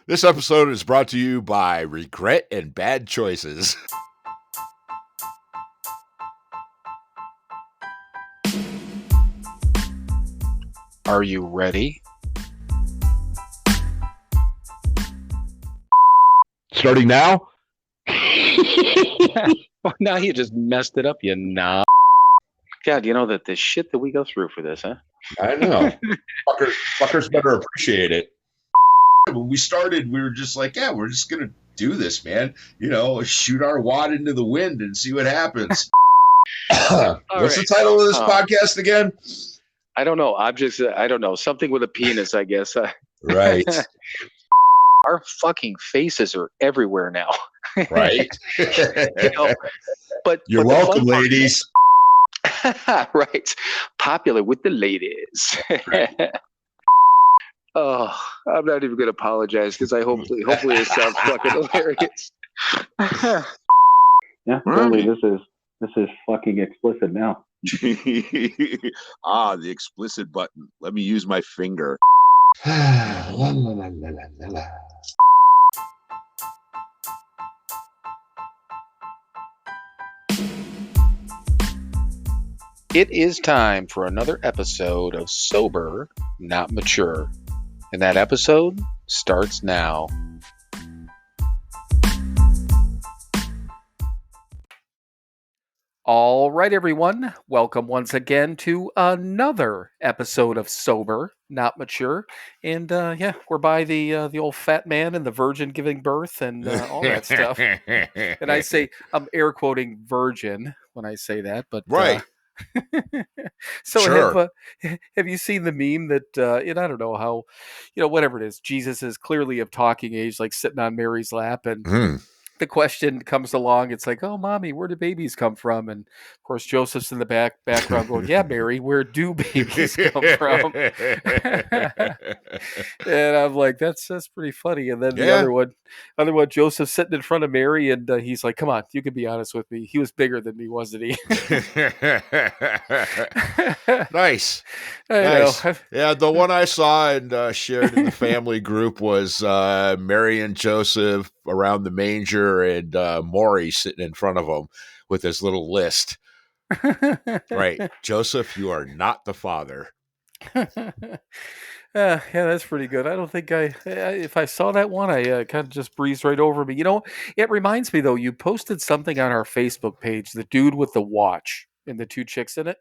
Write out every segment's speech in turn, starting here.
This episode is brought to you by regret and bad choices. Are you ready? Starting now? Well, now you just messed it up, you knob. God, you know that the shit that we go through for this, huh? I know. Fuckers better appreciate it. When we started, we were just like, yeah, we're just going to do this, man. You know, shoot our wad into the wind and see what happens. What's the title of this podcast again? I don't know. Objects, I don't know. Something with a penis, I guess. Right. Our fucking faces are everywhere now. Right. You know, but You're welcome, ladies. Right. Popular with the ladies. Right. Oh, I'm not even going to apologize because hopefully it sounds fucking hilarious. Yeah, really, this is fucking explicit now. The explicit button. Let me use my finger. It is time for another episode of Sober, Not Mature. And that episode starts now. All right, everyone. Welcome once again to another episode of Sober, Not Mature. And we're by the old fat man and the virgin giving birth and all that stuff. And I say, I'm air quoting virgin when I say that, but right. So sure. have you seen the meme that, and I don't know how, whatever it is, Jesus is clearly of talking age, like sitting on Mary's lap, and the question comes along, it's like, oh, mommy, where do babies come from? And of course, Joseph's in the background going, yeah, Mary, where do babies come from? And I'm like, that's pretty funny. And then the other one, Joseph's sitting in front of Mary, and he's like, come on, you can be honest with me. He was bigger than me, wasn't he? Nice. Nice. Yeah, the one I saw and shared in the family group was Mary and Joseph around the manger and Maury sitting in front of them with his little list. Right. Joseph, you are not the father. Yeah, that's pretty good. I don't think if I saw that one, I kind of just breezed right over me. It reminds me, though, you posted something on our Facebook page, the dude with the watch and the two chicks in it.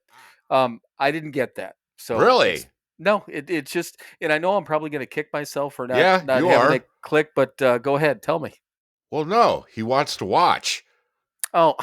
I didn't get that. So really? No, it's just, and I know I'm probably going to kick myself for not you having are. it click, but go ahead, tell me. Well, no, he wants to watch. Oh,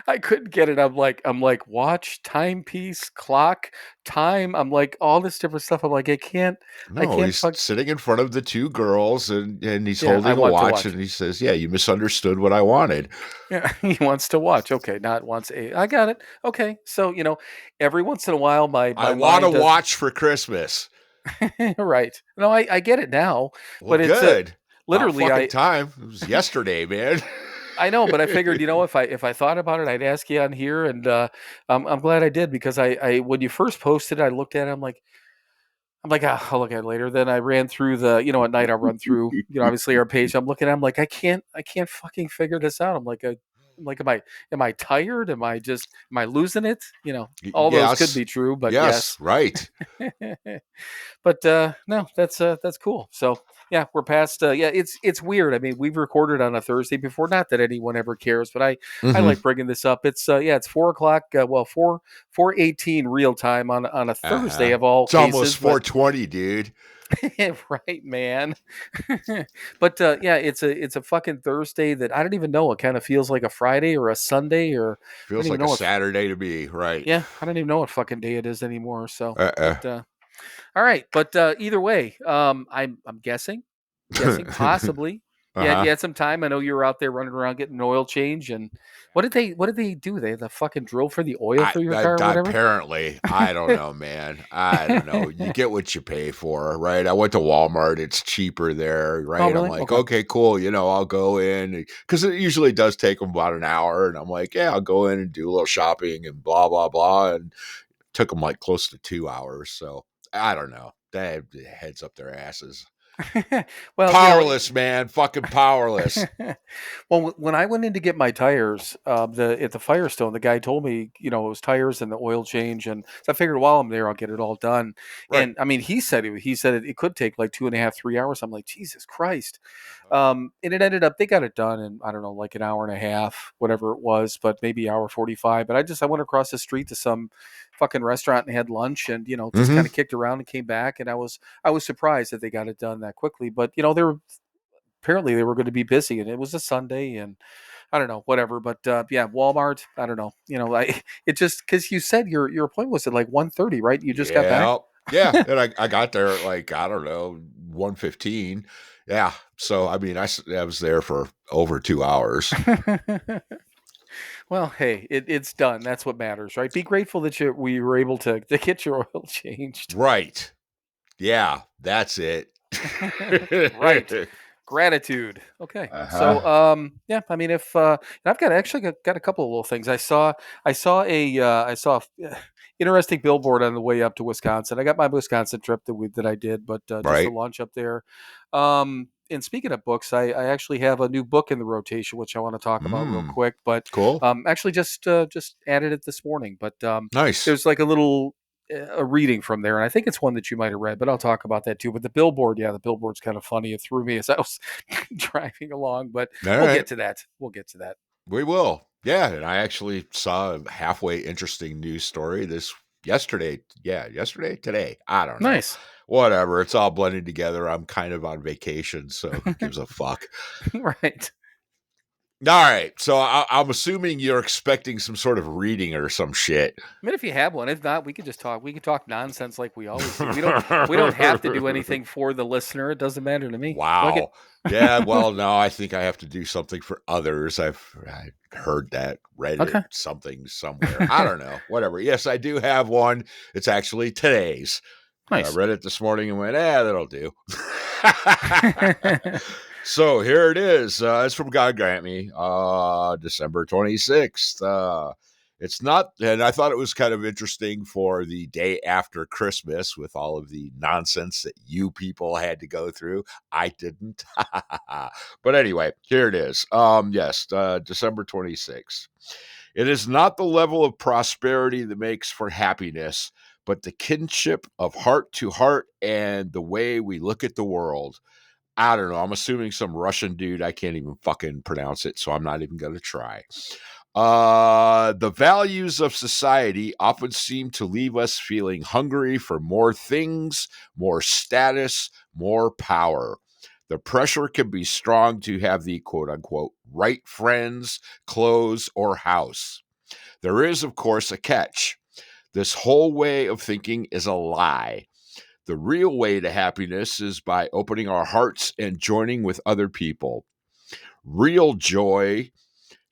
I couldn't get it. I'm like, watch, timepiece, clock, time. I'm like, all this different stuff. I'm like, I can't. He's sitting in front of the two girls and he's holding a watch and he says, yeah, you misunderstood what I wanted. Yeah, he wants to watch. Okay, not wants a. I got it. Okay, so every once in a while, I want to watch for Christmas. Right. No, I get it now. Well, but it's literally time. It was yesterday, man. I know, but I figured, if I thought about it, I'd ask you on here, and I'm glad I did, because I when you first posted, I looked at it, I'm like, I'll look at it later. Then I ran through at night I'll run through, obviously our page. I'm looking at it, I'm like, I can't fucking figure this out. I'm like, am I tired? Am I losing it? All those could be true, but yes. Right. But no, that's cool. So yeah, we're past. It's weird. I mean, we've recorded on a Thursday before. Not that anyone ever cares, but I like bringing this up. It's it's 4:00. 4:18 real time on a Thursday of all. It's almost 4:20, dude. Right, man. But it's a fucking Thursday that I don't even know. It kind of feels like a Friday or a Sunday, or feels like a Saturday to me. Right. Yeah, I don't even know what fucking day it is anymore. So. All right, but either way, I'm guessing possibly. Yeah, you had some time. I know you were out there running around getting an oil change. And what did they do? They had the fucking drill for the oil through your car or whatever? Apparently. I don't know, man. I don't know. You get what you pay for, right? I went to Walmart. It's cheaper there, right? Oh, really? I'm like, okay, cool. I'll go in, because it usually does take them about an hour. And I'm like, yeah, I'll go in and do a little shopping and blah, blah, blah. And it took them like close to 2 hours. So I don't know. that heads up their asses. Well, Powerless, man, fucking powerless. Well, when I went in to get my tires, at the Firestone, the guy told me, it was tires and the oil change, and so I figured while I'm there, I'll get it all done. Right. And I mean, he said it could take like 2.5, 3 hours. I'm like, Jesus Christ. And it ended up they got it done in, I don't know, like an hour and a half, whatever it was, but maybe hour 45. But I went across the street to some fucking restaurant and had lunch, and just kind of kicked around and came back, and I was surprised that they got it done that quickly. But apparently they were going to be busy, and it was a Sunday, and I don't know, whatever. But yeah, Walmart, I don't know. It just because you said your appointment was at like 1:30, right? You just got back. Yeah. And I got there at like, I don't know, 1:15. Yeah. So, I mean, I was there for over 2 hours. Well, hey, it's done. That's what matters, right? Be grateful that we were able to get your oil changed. Right. Yeah. That's it. Right. Gratitude. Okay. Uh-huh. So yeah, I mean if and I've got a couple of little things. I saw interesting billboard on the way up to Wisconsin. I got my Wisconsin trip that I did, but just a Right. lunch up there. And speaking of books, I actually have a new book in the rotation, which I want to talk about real quick. But Cool. actually just added it this morning. But Nice. there's like a reading from there, and I think it's one that you might have read, but I'll talk about that too. But the billboard, yeah, the billboard's kind of funny. It threw me as I was driving along, but All we'll right. get to that. We'll get to that. We will. Yeah. And I actually saw a halfway interesting news story yesterday. Yeah. Yesterday, today. I don't know. Nice. Whatever. It's all blending together. I'm kind of on vacation, so who gives a fuck? Right. All right. So I'm assuming you're expecting some sort of reading or some shit. I mean, if you have one, if not, we could just talk. We can talk nonsense like we always do. We don't have to do anything for the listener. It doesn't matter to me. Wow. Yeah. Well, no, I think I have to do something for others. I heard that, read Okay. it, something somewhere. I don't know. Whatever. Yes, I do have one. It's actually today's. Nice. I read it this morning and went, that'll do. So here it is. It's from God Grant Me, December 26th. It's not, and I thought it was kind of interesting for the day after Christmas with all of the nonsense that you people had to go through. I didn't. But anyway, here it is. Yes, December 26th. It is not the level of prosperity that makes for happiness, but the kinship of heart to heart and the way we look at the world. I don't know. I'm assuming some Russian dude. I can't even fucking pronounce it, so I'm not even going to try. The values of society often seem to leave us feeling hungry for more things, more status, more power. The pressure can be strong to have the quote unquote right friends, clothes, or house. There is, of course, a catch. This whole way of thinking is a lie. The real way to happiness is by opening our hearts and joining with other people. Real joy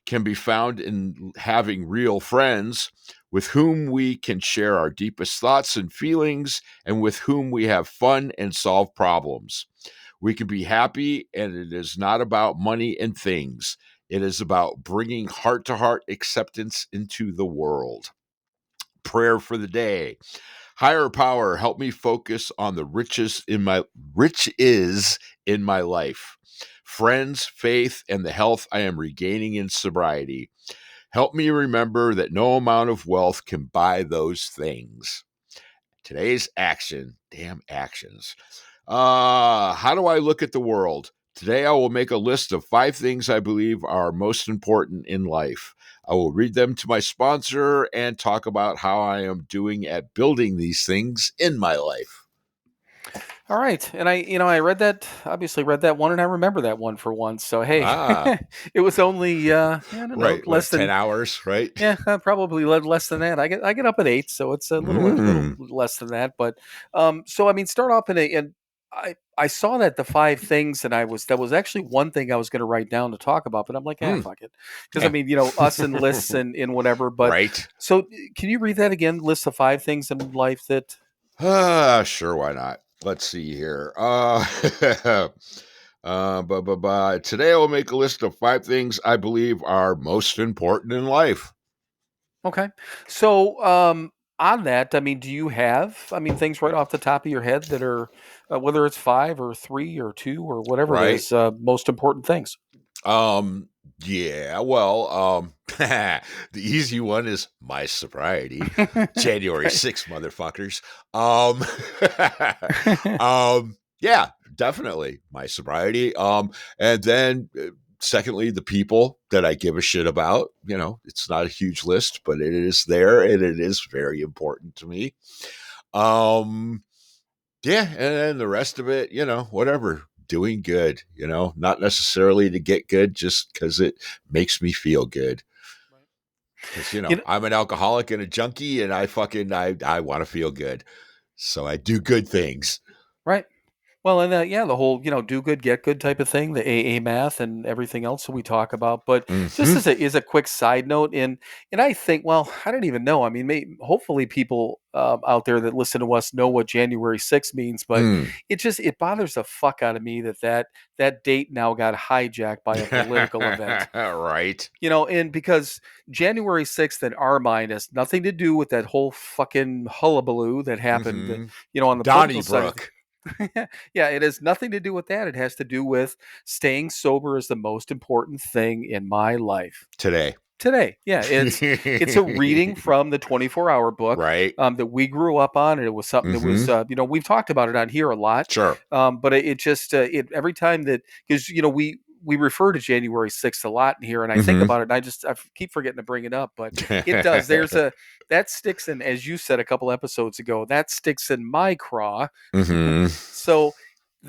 can be found in having real friends with whom we can share our deepest thoughts and feelings and with whom we have fun and solve problems. We can be happy, and it is not about money and things. It is about bringing heart-to-heart acceptance into the world. Prayer for the day. Higher power, help me focus on the riches in my life. Friends, faith, and the health I am regaining in sobriety. Help me remember that no amount of wealth can buy those things. Today's action, damn actions. How do I look at the world? Today I will make a list of 5 things I believe are most important in life. I will read them to my sponsor and talk about how I am doing at building these things in my life. All right. And I read that one, and I remember that one for once. So, hey, it was only, I don't know, less than 10 hours, right? Yeah, probably less than that. I get up at 8, so it's a little less than that. But so I mean, start off and I saw that the 5 things, and that was actually one thing I was going to write down to talk about, but I'm like, fuck it, because I mean, us and lists and whatever. But right. So can you read that again? List of 5 things in life that. Sure, why not? Let's see here. Today I will make a list of 5 things I believe are most important in life. Okay. So on that, I mean, do you have, I mean, things right off the top of your head that are, whether it's 5 or 3 or 2 or whatever it Right. is, most important things? Um, yeah, well, the easy one is my sobriety. January Right. 6th, motherfuckers. Um, yeah, definitely my sobriety. And then secondly, the people that I give a shit about. You know, it's not a huge list, but it is there and it is very important to me. Um, yeah, and then the rest of it, whatever, doing good, not necessarily to get good, just because it makes me feel good. Because, You know, I'm an alcoholic and a junkie and I want to feel good. So I do good things. right. Well, and yeah, the whole, do good, get good type of thing, the AA math and everything else that we talk about. But just Mm-hmm. as a quick side note, and I think, well, I don't even know. I mean, hopefully people out there that listen to us know what January 6th means, but Mm. it bothers the fuck out of me that date now got hijacked by a political event. Right. And because January 6th in our mind has nothing to do with that whole fucking hullabaloo that happened, Mm-hmm. on the political side of Donnybrook yeah, it has nothing to do with that. It has to do with staying sober is the most important thing in my life today. today. Yeah, it's a reading from the 24-hour book Right. that we grew up on, and it was something that was Mm-hmm. we've talked about it on here a lot. Sure. But it just it every time that, because we refer to January 6th a lot in here, and I think Mm-hmm. about it, and I keep forgetting to bring it up, but it does. There's a that sticks in, as you said a couple episodes ago, that sticks in my craw. Mm-hmm. So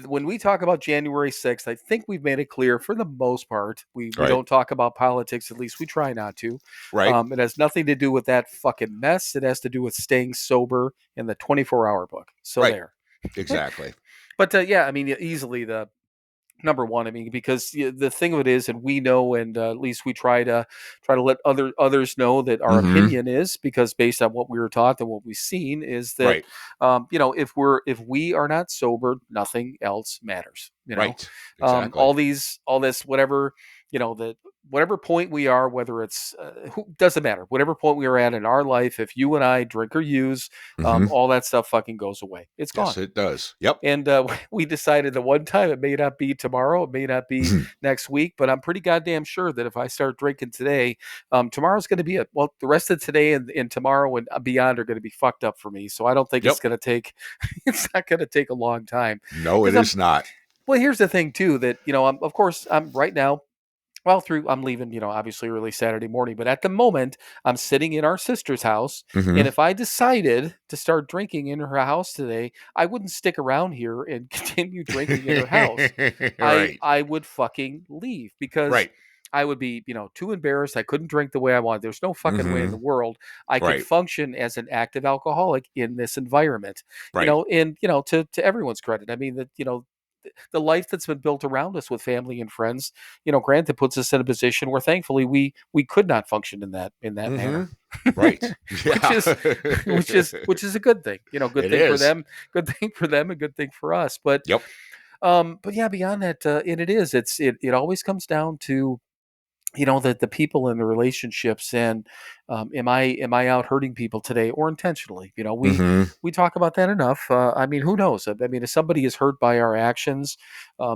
when we talk about January 6th, I think we've made it clear for the most part. We Right. don't talk about politics, at least we try not to. Right. It has nothing to do with that fucking mess. It has to do with staying sober in the 24-hour book. So Right. there. Exactly. But yeah, I mean, easily the number one. I mean, because the thing of it is, and we know, and at least we try to let others know that our Mm-hmm. opinion is, because based on what we were taught and what we've seen, is that Right. if we are not sober, nothing else matters. Right. Exactly. All this, whatever, the whatever point we are, whether it's doesn't matter, whatever point we are at in our life, if you and I drink or use, Mm-hmm. all that stuff fucking goes away. It's Yes, gone. it does. Yep. And we decided the one time, it may not be tomorrow, it may not be next week, but I'm pretty goddamn sure that if I start drinking today, tomorrow's going to be the rest of today and tomorrow and beyond are going to be fucked up for me. So I don't think it's Yep. going to take, it's not going to take a long time. No, it Because is not. well, here's the thing too, that, of course I'm right now, well, I'm leaving, obviously early Saturday morning, but at the moment, I'm sitting in our sister's house. And Mm-hmm. if I decided to start drinking in her house today, I wouldn't stick around here and continue drinking in her house. Right. I would fucking leave, because Right. I would be, too embarrassed. I couldn't drink the way I wanted. There's no fucking way in Mm-hmm. the world I could Right. function as an active alcoholic in this environment. Right. And to everyone's credit, I mean that, the life that's been built around us with family and friends, granted, puts us in a position where thankfully we could not function in that Mm-hmm. manner. Right. which Yeah. is which is a good thing. Good It thing for is. them, good thing for them, and good thing for us. Yep. But yeah, beyond that, and it always comes down to, the people in the relationships, and am I out hurting people today, or intentionally? Mm-hmm. We talk about that enough. I mean, who knows? I mean, if somebody is hurt by our actions,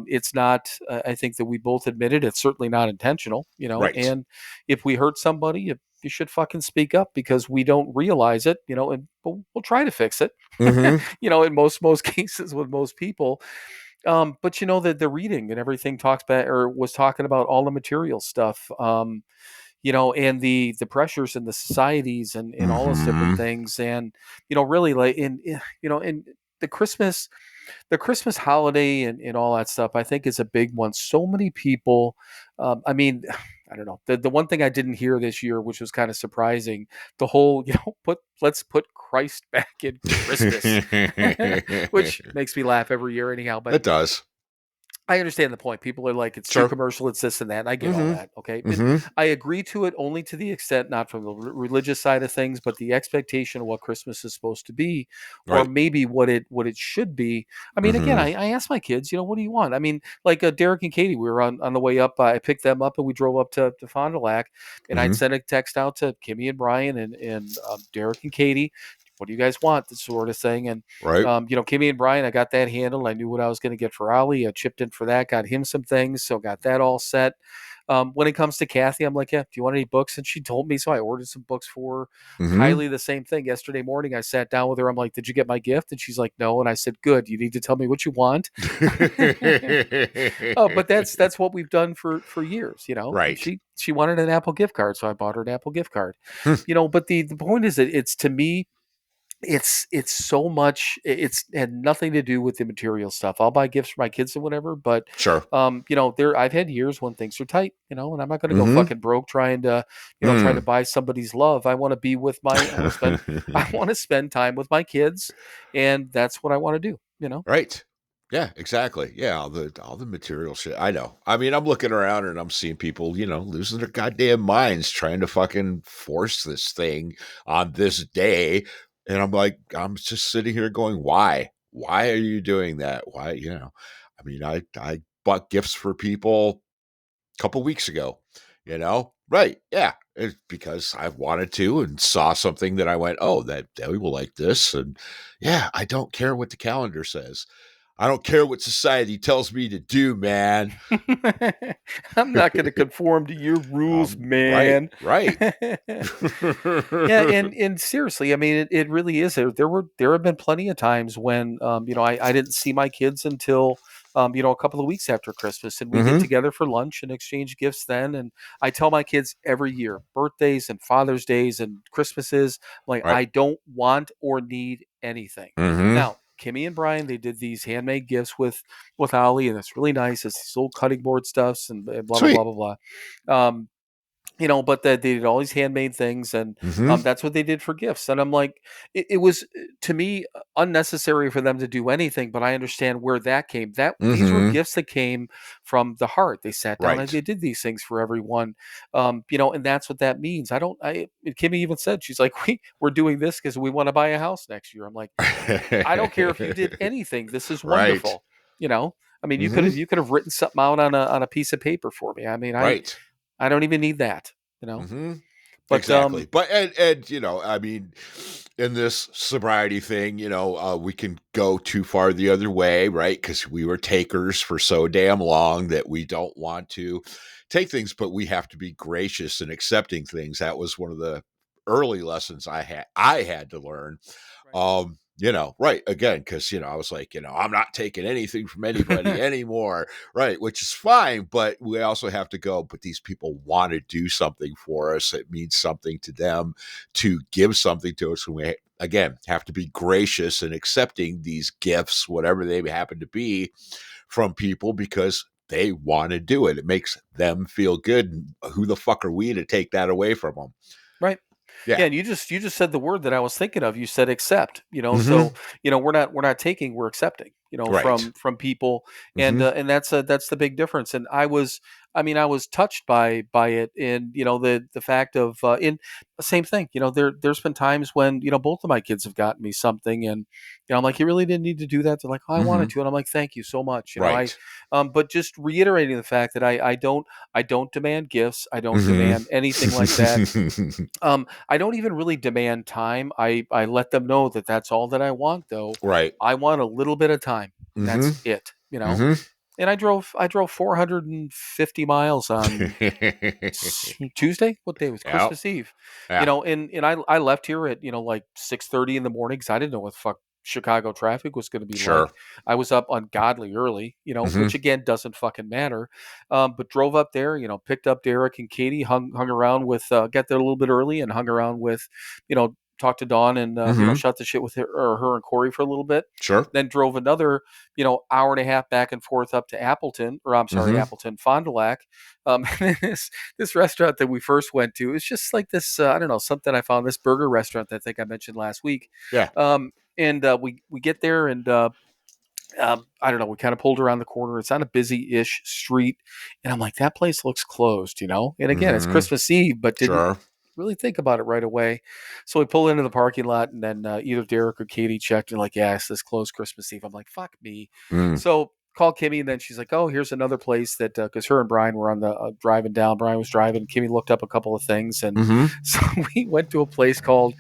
it's not, I think that we both admitted it's certainly not intentional. Right. And if we hurt somebody, you should fucking speak up, because we don't realize it. And we'll try to fix it. Mm-hmm. In most cases with most people. But the reading and everything talks about, or was talking about, all the material stuff, and the pressures in the societies, and all those different Mm-hmm. things, and really, like, in the Christmas holiday, and all that stuff, I think is a big one. So many people, I mean, I don't know. The one thing I didn't hear this year, which was kind of surprising, the whole, let's put Christ back in Christmas, which makes me laugh every year anyhow. But It does. I understand the point. People are like, it's too Sure. commercial, it's this and that. And I get all Mm-hmm. that. Okay. Mm-hmm. I agree to it only to the extent, not from the religious side of things, but the expectation of what Christmas is supposed to be, or Right. maybe what it should be. I mean, again, Mm-hmm. I asked my kids, what do you want? I mean, like Derek and Katie, we were on the way up. I picked them up and we drove up to Fond du Lac, and I'd Mm-hmm. sent a text out to Kimmy and Brian and Derek and Katie. what do you guys want? This sort of thing. And, Right. Kimmy and Brian, I got that handled. I knew what I was going to get for Ollie. I chipped in for that, got him some things. So got that all set. When it comes to Kathy, I'm like, yeah, do you want any books? And she told me, so I ordered some books for her. Mm-hmm. Kylie, the same thing. Yesterday morning, I sat down with her. I'm like, did you get my gift? And she's like, no. And I said, good. You need to tell me what you want. Oh, but that's what we've done for years, Right. She wanted an Apple gift card, so I bought her an Apple gift card. Hmm. But the point is that it's, to me, it's so much. It's had nothing to do with the material stuff. I'll buy gifts for my kids and whatever, but Sure. I've had years when things are tight, and I'm not going to go Mhm. fucking broke trying to buy somebody's love. I want to be with I want to spend time with my kids, and that's what I want to do. Right. Yeah, exactly. Yeah, all the material shit. I know. I mean, I'm looking around and I'm seeing people, losing their goddamn minds trying to fucking force this thing on this day. And I'm like, I'm just sitting here going, why? Why are you doing that? Why, I mean, I bought gifts for people a couple weeks ago, Right. Yeah. It's because I wanted to and saw something that I went, oh, that Debbie will like this. And yeah, I don't care what the calendar says. I don't care what society tells me to do, man. I'm not going to conform to your rules, man. Right. Yeah, and seriously, I mean, it really is. There have been plenty of times when I didn't see my kids until a couple of weeks after Christmas, and we get together for lunch and exchange gifts then. And I tell my kids every year, birthdays and Father's Days and Christmases, like, Right. I don't want or need anything. Now, Kimmy and Brian, they did these handmade gifts with Ollie, and it's really nice. It's these old cutting board stuffs and blah blah Sweet. blah blah blah. But they did all these handmade things, and that's what they did for gifts. And I'm like, it was, to me, unnecessary for them to do anything, but I understand where that came. These were gifts that came from the heart. They sat down and Right. they did these things for everyone, and that's what that means. Kimmy even said, she's like, we're doing this because we want to buy a house next year. I'm like, I don't care if you did anything. This is Right. wonderful. I mean, you could have written something out on a piece of paper for me. I mean, Right. I don't even need that, But Exactly. But and I mean, in this sobriety thing, we can go too far the other way, right? Because we were takers for so damn long that we don't want to take things, but we have to be gracious in accepting things. That was one of the early lessons I had to learn. Right. Again, because I was like, I'm not taking anything from anybody anymore. Right, which is fine, but we also have to go, but these people want to do something for us. It means something to them to give something to us. And we, again, have to be gracious in accepting these gifts, whatever they happen to be, from people because they want to do it. It makes them feel good. Who the fuck are we to take that away from them? Right. Yeah. And you just said the word that I was thinking of. You said accept. So we're not taking, we're accepting. Right. From people, and that's the big difference. And I was touched by it, and the fact of in the same thing. There's been times when both of my kids have gotten me something, and I'm like, you really didn't need to do that. They're like, oh, I wanted to, and I'm like, thank you so much. Right. But just reiterating the fact that I don't demand gifts. I don't demand anything like that. I don't even really demand time. I let them know that that's all that I want, though. Right. I want a little bit of time. And that's it. And I drove 450 miles on Tuesday. What day was Christmas Eve? Yeah. And I left here at like 6:30 in the morning because I didn't know what the fuck Chicago traffic was going to be Sure. like. I was up ungodly early, which again doesn't fucking matter. But drove up there, picked up Derek and Katie, hung around with, got there a little bit early and hung around with, talked to Dawn and shot the shit with her and Corey for a little bit. Sure. Then drove another hour and a half back and forth up to Appleton, Appleton, Fond du Lac. This restaurant that we first went to is just like this. I don't know, something I found, this burger restaurant that I think I mentioned last week. Yeah. And we get there and I don't know, we kind of pulled around the corner. It's on a busy-ish street, and I'm like, that place looks closed, And again, it's Christmas Eve, but didn't really think about it right away. So we pull into the parking lot, and then either Derek or Katie checked and like, yeah, it's this closed Christmas Eve. I'm like, fuck me. So call Kimmy, and then she's like, oh, here's another place that, because her and Brian were on the driving down. Brian was driving. Kimmy looked up a couple of things, and so we went to a place called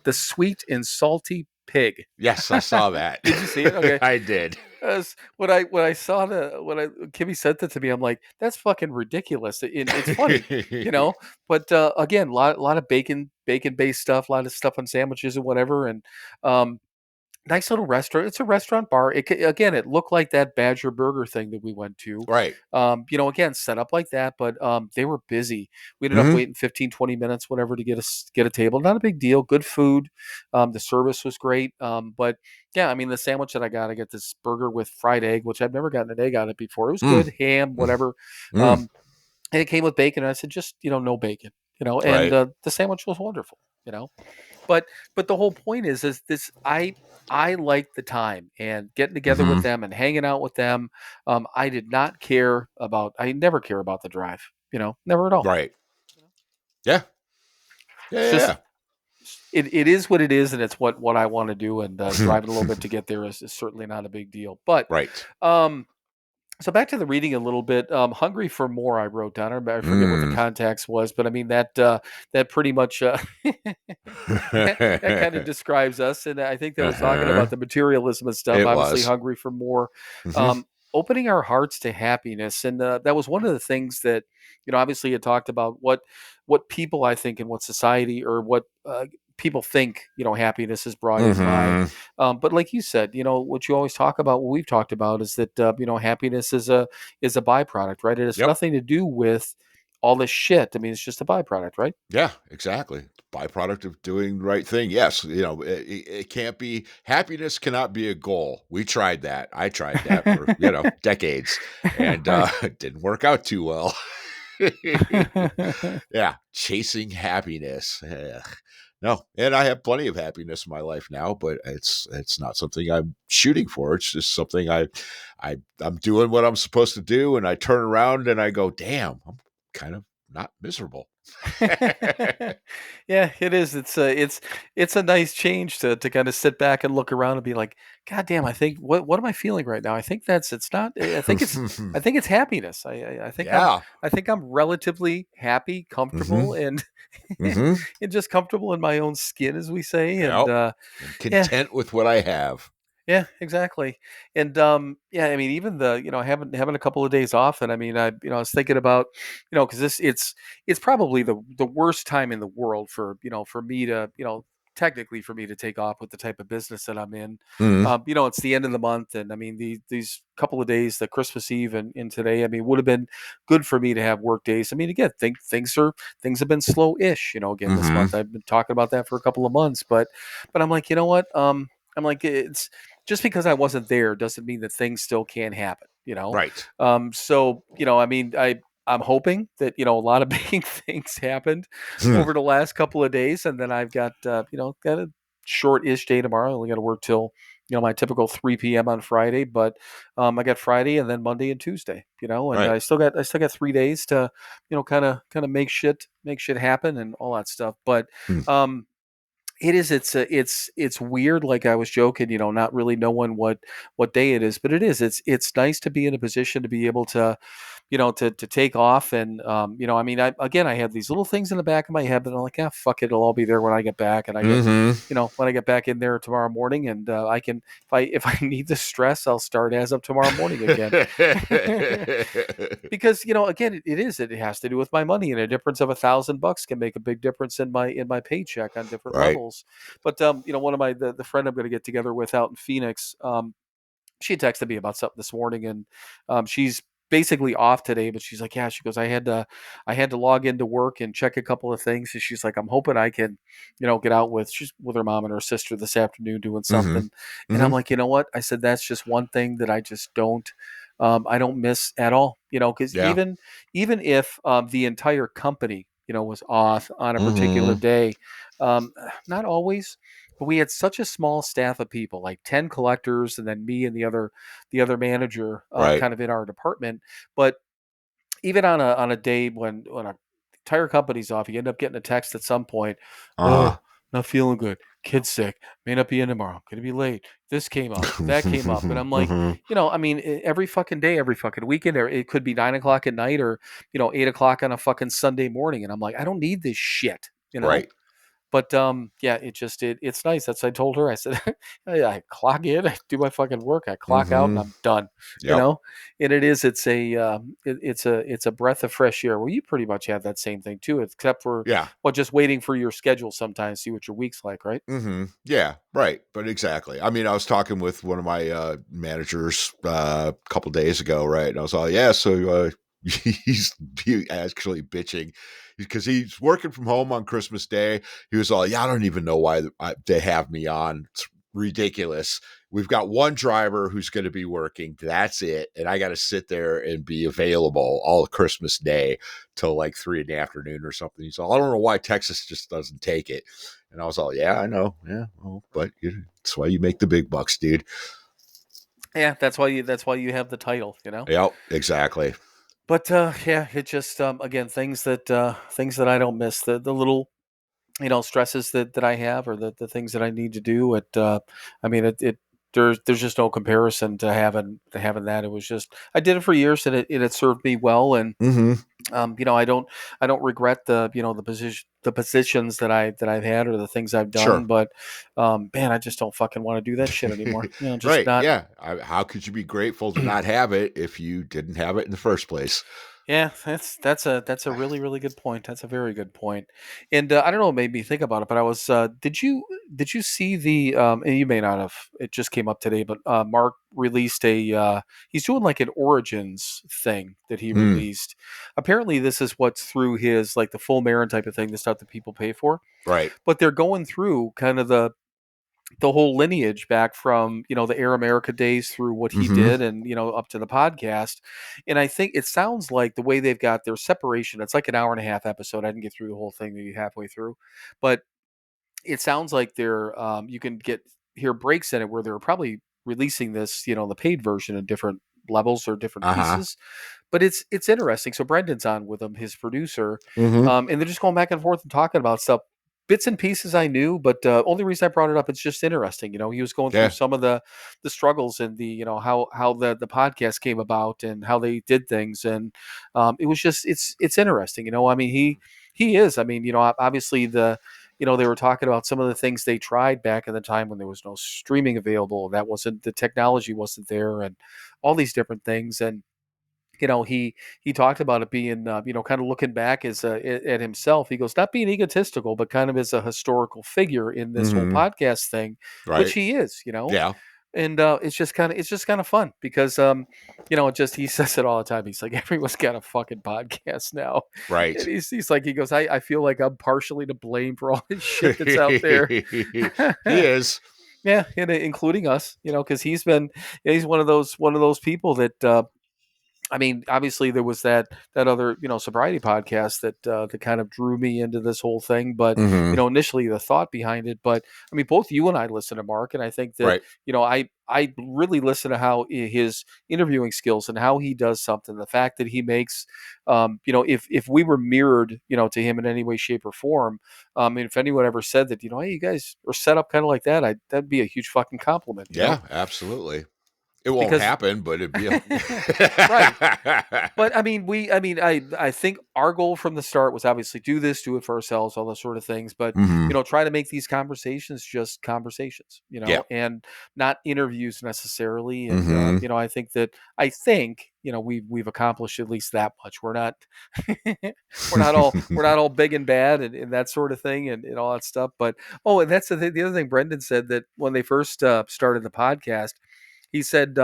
the sweet and salty pig. Yes, I saw that. Did you see it? Okay. I did. When I saw Kimmy sent it to me, I'm like, that's fucking ridiculous. It's funny, But again, lot of bacon based stuff, a lot of stuff on sandwiches and whatever, and um, nice little restaurant. It's a restaurant bar. Again, it looked like that Badger Burger thing that we went to. Right. Again, set up like that, but they were busy. We ended up Mhm. waiting 15, 20 minutes, whatever, to get a table. Not a big deal. Good food. The service was great. But yeah, I mean, the sandwich that I got this burger with fried egg, which I've never gotten an egg on it before. It was Mm. good, ham, Mm. whatever. Mm. And it came with bacon. And I said, just no bacon. And Right. the sandwich was wonderful. But the whole point is this I like the time and getting together with Mhm. them and hanging out with them. I did not care about I never care about the drive, never at all. Right. Yeah. Yeah, It's yeah, just yeah. it is what it is, and it's what I want to do, and driving a little bit to get there is certainly not a big deal. But Right. so back to the reading a little bit. Hungry for more. I wrote down. I forget what the Mm. context was, but I mean that pretty much that kind of describes us. And I think that was talking Uh-huh. about the materialism and stuff. It Obviously, was. hungry for more. Mhm. Opening our hearts to happiness, and that was one of the things that obviously it talked about what people, I think, and what society or what people think happiness is brought in by. Mhm. But like you said, what you always talk about, what we've talked about, is that happiness is a byproduct, right? It has Yep. nothing to do with all this shit. I mean, it's just a byproduct, right? Yeah, exactly. Byproduct of doing the right thing. Yes, it can't be happiness cannot be a goal. We tried that. I tried that for, decades, and Right. it didn't work out too well. Yeah, chasing happiness. Ugh. No, and I have plenty of happiness in my life now, but it's not something I'm shooting for. It's just something I'm doing what I'm supposed to do, and I turn around and I go, "Damn, I'm kind of not miserable." Yeah, it is. It's a nice change to kind of sit back and look around and be like, God damn, I think what am I feeling right now? I think it's not. I think it's happiness. Yeah. I think I'm relatively happy, Mhm. comfortable, and Mhm. and just comfortable in my own skin, as we say. And Yep. And yeah, content with what I have. yeah, exactly. And yeah, I mean, even the having a couple of days off, and I mean, I was thinking about, because it's probably the worst time in the world for for me to technically for me to take off with the type of business that I'm in. Mhm. It's the end of the month, and I mean these couple of days, the Christmas Eve and today, I mean, would have been good for me to have work days. I mean, again, things have been slow-ish. Again, this Mhm. month I've been talking about that for a couple of months, but I'm like, you know what? I'm like, it's just because I wasn't there doesn't mean that things still can't happen. Right. So, I mean, I'm hoping that, a lot of big things happened Hmm. over the last couple of days. And then I've got, got a short-ish day tomorrow. I only got to work till, my typical 3 p.m. on Friday, but I got Friday and then Monday and Tuesday, and Right. I still got 3 days to, kind of make shit happen and all that stuff. But, Hmm. it's weird, like I was joking, not really knowing what day it is, but it's nice to be in a position to be able to to take off. And I mean, I had these little things in the back of my head, but I'm like, fuck it, it'll all be there when I get back. And I get Mhm. when I get back in there tomorrow morning, and I can, if I need the stress, I'll start as of tomorrow morning again. Because again, it has to do with my money, and a difference of $1,000 can make a big difference in my paycheck on different Right. levels. But one of my the friend I'm going to get together with out in Phoenix, she texted me about something this morning, and she's basically off today, but she's like, yeah, she goes, I had to log into work and check a couple of things, and she's like, I'm hoping I can get out she's with her mom and her sister this afternoon doing Mhm. something. And I'm Mhm. like, you know what, I said, that's just one thing that I don't miss at all, because Yeah. even if the entire company was off on a particular Mhm. day, um, not always, but we had such a small staff of people, like 10 collectors, and then me and the other manager, Right. kind of in our department. But even on a day when a entire company's off, you end up getting a text at some point. Uh-huh. Oh, not feeling good. Kid's sick. May not be in tomorrow. Gonna be late. This came up. That came up, and I'm like, Mhm. I mean, every fucking day, every fucking weekend, or it could be 9 o'clock at night, or 8 o'clock on a fucking Sunday morning, and I'm like, I don't need this shit. Right. But yeah, it's nice. That's what I told her. I said, I clock in, I do my fucking work, I clock out, and Mm-hmm. I'm done. Yep. And it's a breath of fresh air. Well, you pretty much have that same thing too, except for Yeah. just waiting for your schedule sometimes, see what your week's like, right? Mm-hmm. Yeah, right. But exactly. I mean, I was talking with one of my managers a couple days ago, right? And I was all, yeah, so he actually bitching because he's working from home on Christmas Day. He was all, yeah, I don't even know why they have me on. It's ridiculous. We've got one driver who's going to be working. That's it. And I got to sit there and be available all Christmas Day till like 3 in the afternoon or something. He's all, I don't know why Texas just doesn't take it. And I was all, yeah, I know. Yeah. Well, but that's why you make the big bucks, dude. Yeah, that's why you have the title, Yep. Exactly. But yeah, it just again things that I don't miss, the little stresses that I have, or the things that I need to do. I mean, it there's just no comparison to having that. It was just, I did it for years, and it had served me well. And Mm-hmm. I don't regret the positions that I've had, or the things I've done. Sure. But man, I just don't fucking want to do that shit anymore. Just Right. not. Yeah. How could you be grateful to not have it if you didn't have it in the first place? Yeah, that's a really, really good point. That's a very good point. And I don't know, it made me think about it. But I was did you see the and you may not have, it just came up today, but Mark released he's doing like an Origins thing that he Mm, released. Apparently this is what's through his, like, the full Marin type of thing, the stuff that people pay for. right. But they're going through kind of the whole lineage back from the Air America days through what he Mm-hmm. did, and up to the podcast. And I think it sounds like the way they've got their separation, it's like an hour and a half episode. I didn't get through the whole thing, maybe halfway through, but it sounds like they're you can hear breaks in it where they're probably releasing this, the paid version in different levels or different Uh-huh. pieces. But it's interesting. So Brendan's on with him, his producer, Mm-hmm. and they're just going back and forth and talking about stuff, bits and pieces I knew. But only reason I brought it up, it's just interesting. He was going through Yeah. some of the struggles, and how the podcast came about and how they did things. And it was just, it's interesting. I mean, he is. I mean, obviously they were talking about some of the things they tried back in the time when there was no streaming available. That wasn't, the technology wasn't there, and all these different things. And he talked about it being, kind of looking back at himself. He goes, not being egotistical, but kind of as a historical figure in this whole Mm-hmm. podcast thing, which Right. he is. Yeah. And it's just kind of fun because it just, he says it all the time. He's like, everyone's got a fucking podcast now. And Right. he's like, he goes, I feel like I'm partially to blame for all this shit that's out there. He is. Yeah, and including us, because he's one of those people that I mean, obviously there was that other, sobriety podcast that kind of drew me into this whole thing. But Mm-hmm. initially the thought behind it. But I mean, both you and I listen to Mark, and I think that Right. I really listen to how his interviewing skills and how he does something. The fact that he makes, if we were mirrored, to him in any way, shape, or form, and if anyone ever said that, hey, you guys are set up kind of like that, that'd be a huge fucking compliment, Yeah, absolutely. It won't because happen, but it'd be right. But I mean, I think our goal from the start was obviously do it for ourselves, all those sort of things. But Mm-hmm. try to make these conversations just conversations, Yeah. and not interviews necessarily. And Mm-hmm. I think we've accomplished at least that much. We're not we're not all big and bad, and that sort of thing, and all that stuff. But and that's the thing. The other thing Brendan said, that when they first started the podcast, he said.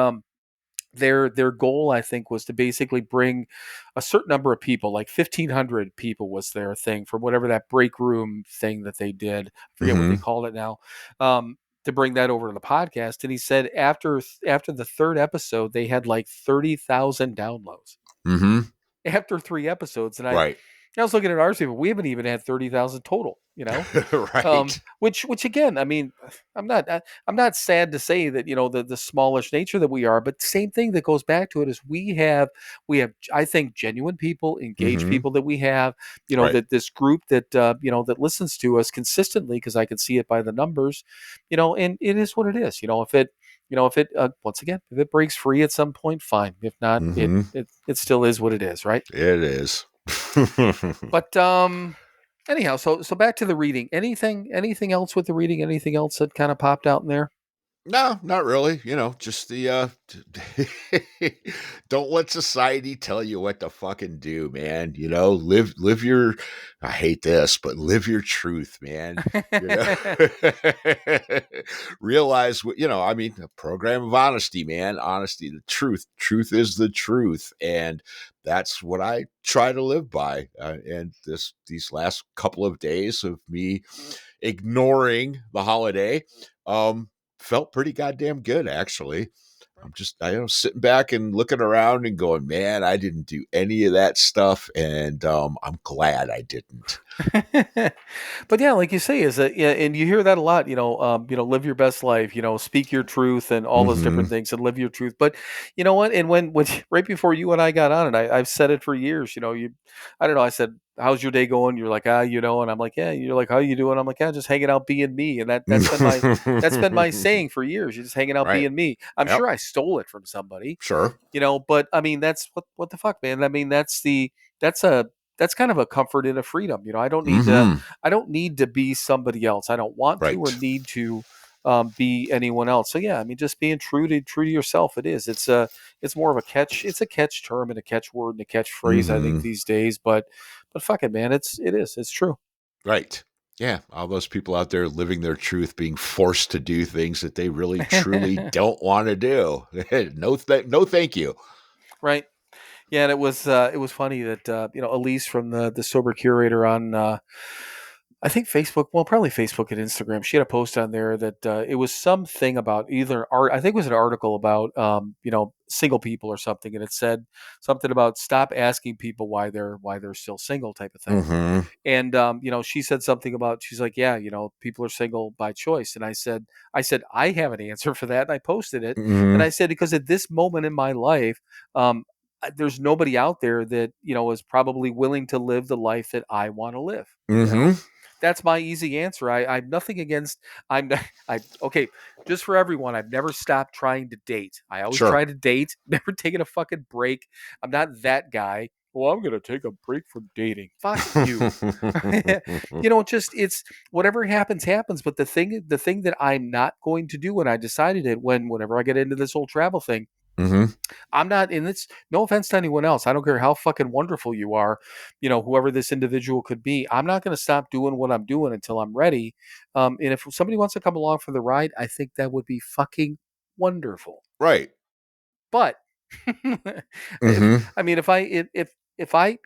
Their goal, I think, was to basically bring a certain number of people, like 1,500 people was their thing, for whatever that break room thing that they did. I forget what they Mm-hmm. called it now. To bring that over to the podcast, and he said after the third episode, they had like 30,000 downloads Mm-hmm. after 3 episodes. And I Right. was looking at ours, people, we haven't even had 30,000 total. Right. Which again, I mean, I'm not sad to say that, the smallish nature that we are, but same thing that goes back to it is we have, I think, genuine people, engaged Mm-hmm. people that we have, Right. that this group that that listens to us consistently, because I can see it by the numbers, and it is what it is. If it once again, if it breaks free at some point, fine. If not, it Mm-hmm. it it still is what it is, right? It is. But Anyhow, so back to the reading. Anything else with the reading? Anything else that kind of popped out in there? No, not really. Just the don't let society tell you what to fucking do, man. Live your I hate this, but live your truth, man. You know. Realize what, I mean, a program of honesty, man. Honesty, the truth. Truth is the truth. And that's what I try to live by. And these last couple of days of me ignoring the holiday, felt pretty goddamn good, actually. I'm just, sitting back and looking around and going, man, I didn't do any of that stuff, and I'm glad I didn't. But yeah, like you say, is that, yeah, and you hear that a lot. Live your best life. Speak your truth and all those different things, and live your truth. But you know what? And when right before you and I got on it, I've said it for years. I don't know. I said, "How's your day going?" You're like, and I'm like, "Yeah." You're like, "How you doing?" I'm like, "Yeah, just hanging out, being me." And that's been my saying for years. You're just hanging out, Right. being me. I'm Yep. sure I stole it from somebody. Sure. But I mean, that's what the fuck, man. I mean, that's kind of a comfort and a freedom. I don't need to be somebody else. I don't want to or Right. need to be anyone else. So yeah, I mean, just being true to yourself. It's more of a catch. It's a catch term and a catch word and a catch phrase, I think, these days. But fuck it, man. It's true. Right. Yeah. All those people out there living their truth, being forced to do things that they really, truly don't want to do. No, thank you. Right. Yeah, and it was funny that Elise from the sober curator on I think Facebook, well, probably Facebook and Instagram. She had a post on there that it was something about either art. I think it was an article about single people or something, and it said something about stop asking people why they're still single, type of thing. Mm-hmm. And she said something about, she's like, yeah, people are single by choice. And I said I have an answer for that, and I posted it, and Mm-hmm. I said, because at this moment in my life, there's nobody out there that is probably willing to live the life that I want to live. Mm-hmm. That's my easy answer. I'm nothing against. I'm not, I okay. Just for everyone, I've never stopped trying to date. I always Sure. try to date. Never taken a fucking break. I'm not that guy. Well, I'm gonna take a break from dating. Fuck you. It's whatever happens, happens. But the thing that I'm not going to do, and I decided it whenever I get into this whole travel thing, Mm-hmm. I'm not, and it's no offense to anyone else. I don't care how fucking wonderful you are, whoever this individual could be. I'm not going to stop doing what I'm doing until I'm ready. And if somebody wants to come along for the ride, I think that would be fucking wonderful. Right. But Mm-hmm. if I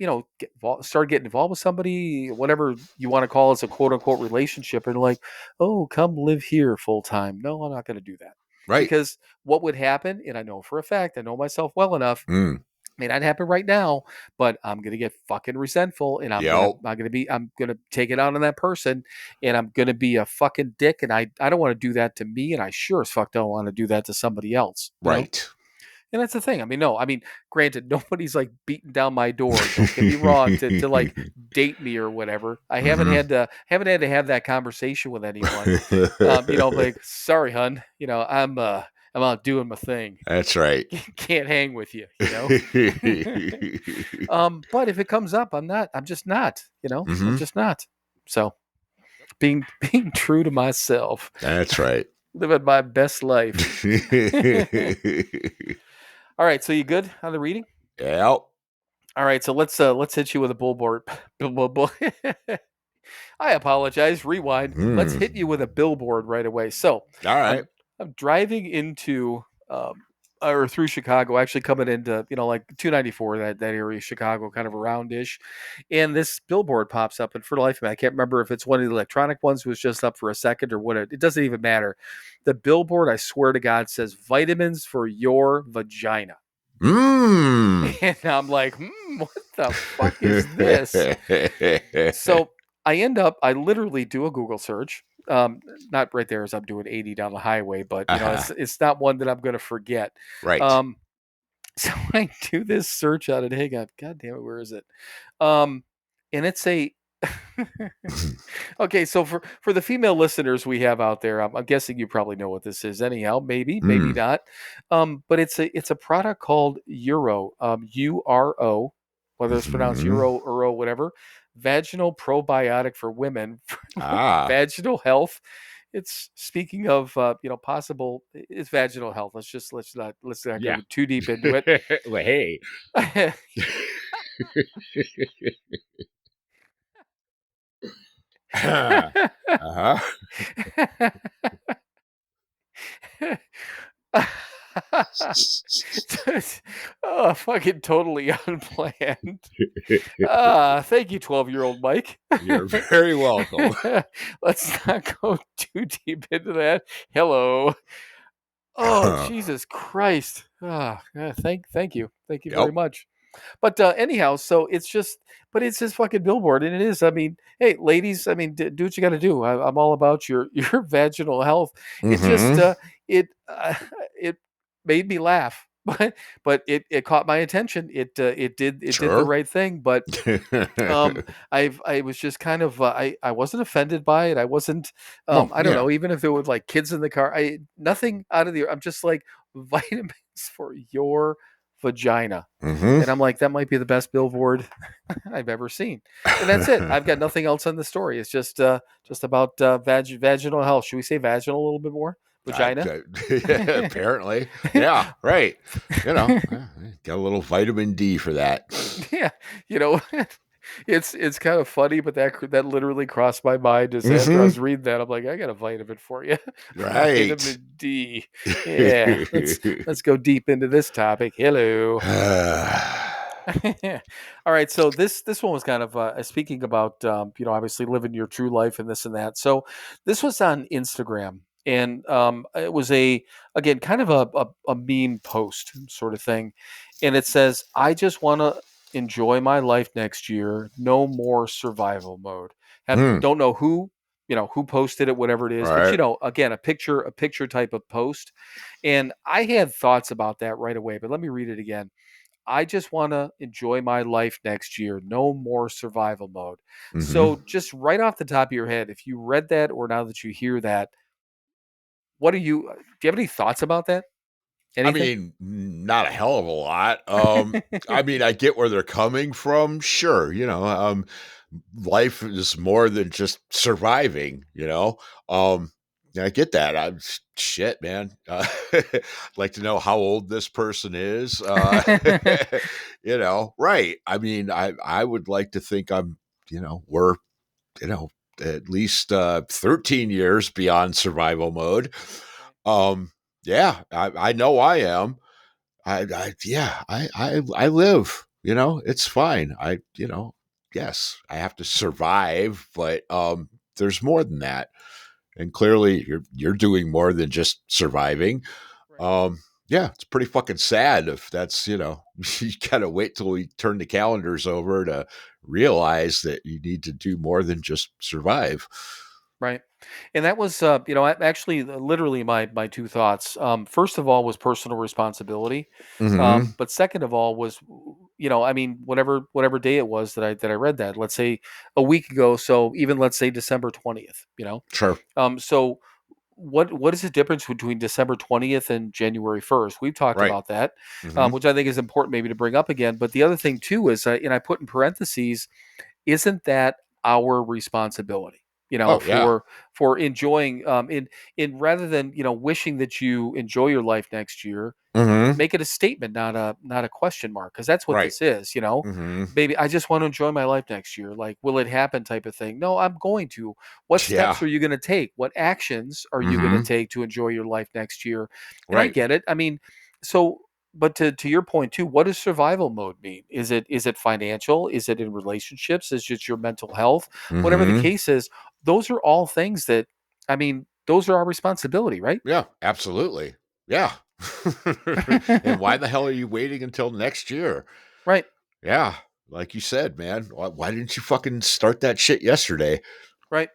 start getting involved with somebody, whatever you want to call as a quote unquote relationship, and like, oh, come live here full time. No, I'm not going to do that, Right. because what would happen, and I know for a fact, I know myself well enough. Mm. May not happen right now, but I'm gonna get fucking resentful, and Yep. I'm gonna take it out on that person, and I'm gonna be a fucking dick, and I don't want to do that to me, and I sure as fuck don't want to do that to somebody else. Right. And that's the thing. I mean, no, I mean, granted, nobody's like beating down my door. Don't get me wrong, to like date me or whatever. I haven't Mhm. had to have that conversation with anyone. Like, sorry, hun, I'm out doing my thing. That's right. Can't hang with you, But if it comes up, I'm just not, I'm Mhm. just not. So being true to myself, That's right. living my best life. All right, so you good on the reading? Yep. All right, so let's hit you with a billboard. I apologize. Rewind. Let's Mm. hit you with a billboard right away. So All right. I'm driving into or through Chicago, actually coming into like 294, that area of Chicago, kind of around ish, and this billboard pops up, and for the life of me, I can't remember if it's one of the electronic ones who was just up for a second or what. It doesn't even matter. The billboard, I swear to God, says vitamins for your vagina. Mm. And I'm like, what the fuck is this? So I literally do a Google search. Not right there as I'm doing 80 down the highway, but Uh-huh. it's not one that I'm going to forget. Right. Um, so I do this search on it. Hang on, God damn it, where is it? Um, and it's a okay. So for the female listeners we have out there, I'm guessing you probably know what this is. Anyhow, maybe Mm. not. But it's a product called Uro, URO, whether it's pronounced Mhm. Euro, Uro, whatever. vaginal probiotic for women for Ah. vaginal health. It's speaking of possible it's vaginal health. Let's not Yeah. go too deep into it. Well, hey. Uh-huh. Oh, fucking totally unplanned. Thank you, 12-year-old Mike. You're very welcome. Let's not go too deep into that. Hello. Oh, Jesus Christ. Thank you. Thank you very Yep. much. But anyhow, so but it's this fucking billboard, and it is. I mean, hey, ladies, I mean, do what you got to do. I'm all about your your vaginal health. It just Mm-hmm. it it made me laugh, but it caught my attention. It did the Sure. right thing. But I was just kind of I wasn't offended by it. I wasn't No, I don't yeah. know, even if it was like kids in the car. I nothing out of the I'm just like vitamins for your vagina. Mm-hmm. And I'm like, that might be the best billboard I've ever seen. And that's it. I've got nothing else on the story. It's just about vaginal health. Should we say vaginal a little bit more? Vagina. Apparently. Yeah, right. Got a little vitamin D for that. Yeah, you know, it's kind of funny, but that literally crossed my mind as after I Mm-hmm. was reading that. I'm like, I got a vitamin for you, Right. vitamin D. Yeah, let's go deep into this topic. Hello. All right, so this one was kind of speaking about obviously living your true life and this and that. So this was on Instagram, and it was again kind of a meme post sort of thing, and it says, "I just want to enjoy my life next year. No more survival mode." Hmm. Don't know who posted it, whatever it is, but Right. again, a picture type of post, and I had thoughts about that right away. But let me read it again. I just want to enjoy my life next year. No more survival mode. Mm-hmm. So, just right off the top of your head, if you read that or now that you hear that, do you have any thoughts about that? I Anything? mean, not a hell of a lot. I mean, I get where they're coming from. Sure, life is more than just surviving. Um, I get that. Shit, man. I'd like to know how old this person is. Right. I mean, I would like to think we're, you know, at least 13 years beyond survival mode. Right. Yeah, I know I am. I live, it's fine. Yes, I have to survive, but there's more than that. And clearly you're doing more than just surviving. Right. Um, yeah, it's pretty fucking sad if that's, you gotta wait till we turn the calendars over to realize that you need to do more than just survive. Right. And that was, actually, literally my two thoughts. First of all, was personal responsibility. Mm-hmm. But second of all was, I mean, whatever day it was that I read that. Let's say a week ago. So even let's say December 20th. Sure. So what is the difference between December 20th and January 1st? We've talked Right. about that, Mm-hmm. which I think is important maybe to bring up again. But the other thing too is, and I put in parentheses, isn't that our responsibility? Oh yeah. For enjoying in rather than wishing that you enjoy your life next year, Mm-hmm. make it a statement, not a question mark, because that's what Right. this is. Mm-hmm. Baby, I just want to enjoy my life next year. Like, will it happen? Type of thing. No, I'm going to. What Yeah. steps are you going to take? What actions are you going to Mm-hmm. take to enjoy your life next year? And I Right. get it. I mean, so but to your point too, what does survival mode mean? Is it financial? Is it in relationships? Is it your mental health? Whatever the Mm-hmm. case is, those are all things that, I mean, those are our responsibility, right? Yeah, absolutely. Yeah. And why the hell are you waiting until next year? Right. Yeah. Like you said, man, why didn't you fucking start that shit yesterday? Right.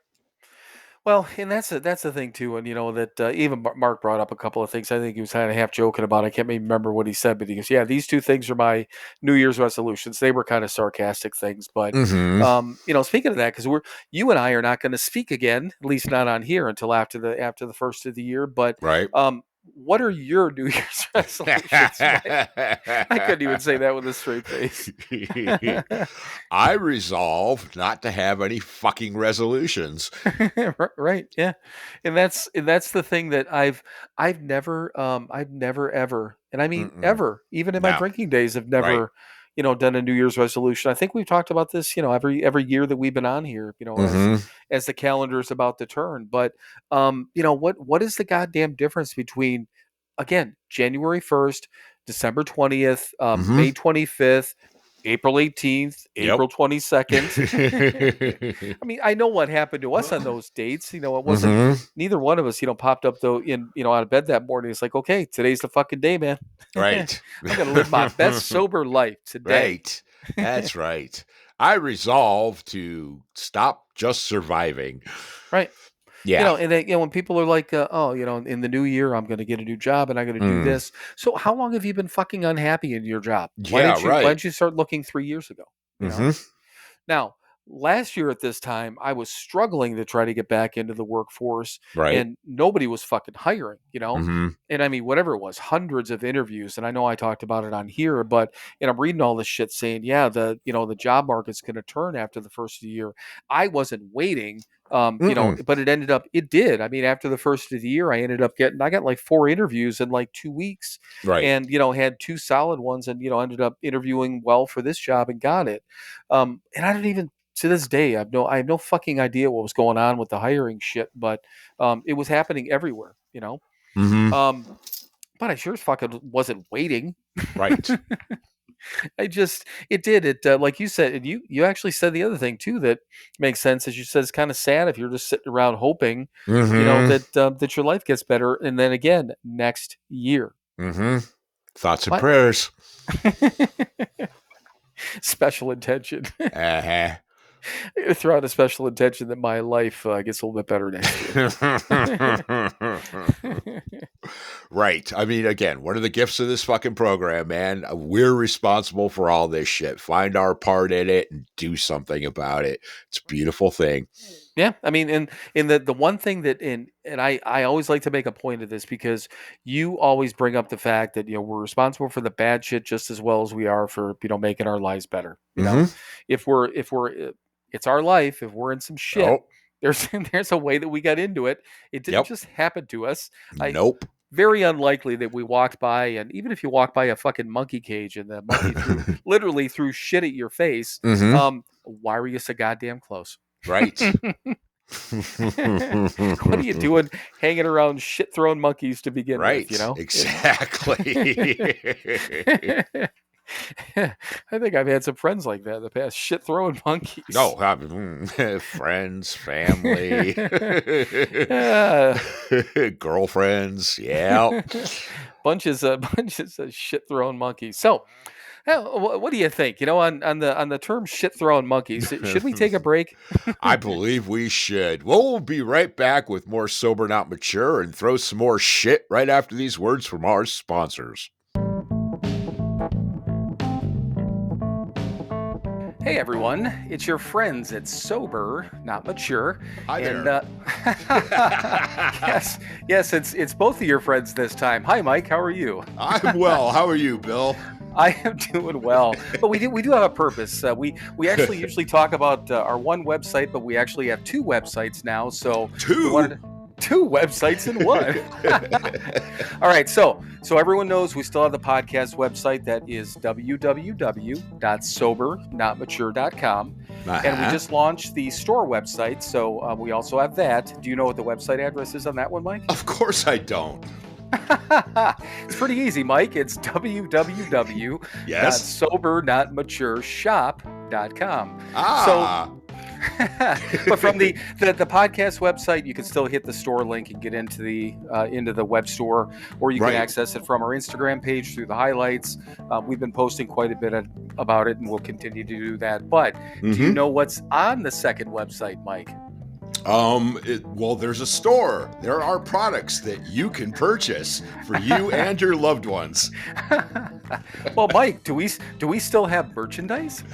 Well, and that's the thing too, and that even Mark brought up a couple of things. I think he was kind of half joking about. I can't even remember what he said, but he goes, "Yeah, these two things are my New Year's resolutions." They were kind of sarcastic things, but Mm-hmm. speaking of that, because you and I are not going to speak again, at least not on here until after the first of the year. But Right. what are your New Year's resolutions, Mike? I couldn't even say that with a straight face. I resolve not to have any fucking resolutions. Right, yeah. And that's the thing that I've never ever, and I mean ever, even in my No. drinking days, have Right. never, done a New Year's resolution. I think we've talked about this, every year that we've been on here, as the calendar is about to turn. But what is the goddamn difference between, again, January 1st, December 20th, May 25th, April 18th, Yep. April 22nd? I mean, I know what happened to us on those dates. It wasn't, neither one of us, popped up though out of bed that morning. It's like, okay, today's the fucking day, man. Right. I'm going to live my best sober life today. Right. That's right. I resolve to stop just surviving. Right. Yeah. And then, when people are like, in the new year, I'm going to get a new job and I'm going to do this. So how long have you been fucking unhappy in your job? Why didn't you start looking 3 years ago? Now, last year at this time, I was struggling to try to get back into the workforce, Right. and nobody was fucking hiring, And I mean, whatever it was, hundreds of interviews. And I know I talked about it on here, but, I'm reading all this shit saying, yeah, the job market's going to turn after the first of the year. I wasn't waiting. But it did. I mean, after the first of the year, I got like 4 interviews in like 2 weeks, Right. and, had 2 solid ones, and, ended up interviewing well for this job and got it. And I don't even, to this day, I have no fucking idea what was going on with the hiring shit, but it was happening everywhere, But I sure as fuck wasn't waiting. Right. It did. Like you said, and you actually said the other thing too that makes sense. As you said, it's kind of sad if you're just sitting around hoping, that your life gets better, and then again next year. Thoughts and prayers. Special intention. Uh-huh. Throw out a special intention that my life gets a little bit better next year. Right. I mean, again, one of the gifts of this fucking program, man, we're responsible for all this shit. Find our part in it and do something about it. It's a beautiful thing. Yeah, I mean, and the one thing that and I always like to make a point of this, because you always bring up the fact that we're responsible for the bad shit just as well as we are for making our lives better. If we're it's our life. If we're in some shit, there's a way that we got into it. It didn't just happen to us. Nope. Very unlikely that we walked by, and even if you walk by a fucking monkey cage and the monkey literally threw shit at your face, why were you so goddamn close? Right. What are you doing hanging around shit-throwing monkeys to begin with, Exactly. I think I've had some friends like that in the past, shit-throwing monkeys. No, friends, family, girlfriends, yeah. bunches of shit-throwing monkeys. So, what do you think? On the term shit-throwing monkeys, should we take a break? I believe we should. We'll be right back with more Sober Not Mature and throw some more shit right after these words from our sponsors. Hey everyone, it's your friends at Sober Not Mature. Hi there. Yes, it's both of your friends this time. Hi Mike, how are you? I'm well. How are you, Bill? I am doing well, but we do have a purpose. We actually usually talk about our one website, but we actually have 2 websites now. So 2 websites in one. All right, so everyone knows we still have the podcast website that is www.SoberNotMature.com. And we just launched the store website, so we also have that. Do you know what the website address is on that one, Mike? Of course I don't. It's pretty easy, Mike. It's www.SoberNotMatureShop.com. But from the podcast website, you can still hit the store link and get into the web store, or you can access it from our Instagram page through the highlights. We've been posting quite a bit about it, and we'll continue to do that. But do you know what's on the second website, Mike? Well, there's a store. There are products that you can purchase for you and your loved ones. Well, Mike, do we still have merchandise?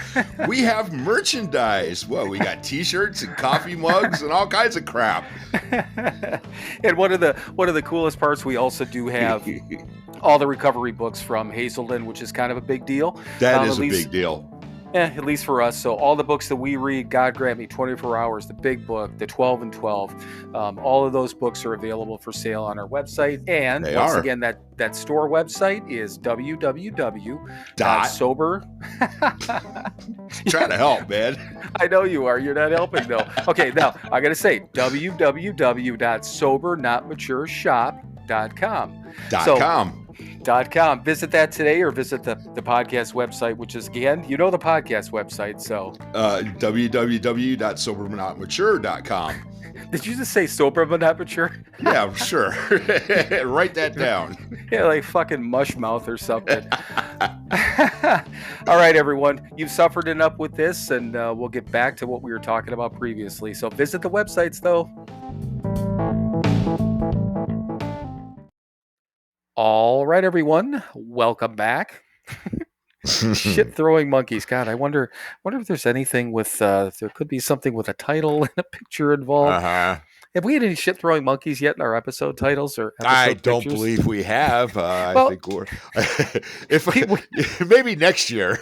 We have merchandise. Well, we got T-shirts and coffee mugs and all kinds of crap. And one of the coolest parts, we also do have all the recovery books from Hazelden, which is kind of a big deal. That is a big deal. Yeah, at least for us. So all the books that we read, God Grant Me, 24 Hours, the Big Book, the 12 and 12, all of those books are available for sale on our website. And again, that store website is www.sober. Trying to help, man. I know you are. You're not helping, though. Okay, now I got to say www.SoberNotMatureShop.com. .com. Visit that today, or visit the podcast website, which is, again, the podcast website. So www.SoberNotMature.com. Did you just say sober but not mature? Yeah, sure. Write that down. Yeah, like fucking mush mouth or something. All right, everyone. You've suffered enough with this, and we'll get back to what we were talking about previously. So visit the websites, though. All right, everyone. Welcome back. Shit throwing monkeys. God, I wonder if there's anything with there could be something with a title and a picture involved. Uh-huh. Have we had any shit throwing monkeys yet in our episode titles or episode I don't pictures? believe we have. Well, I think we're maybe next year.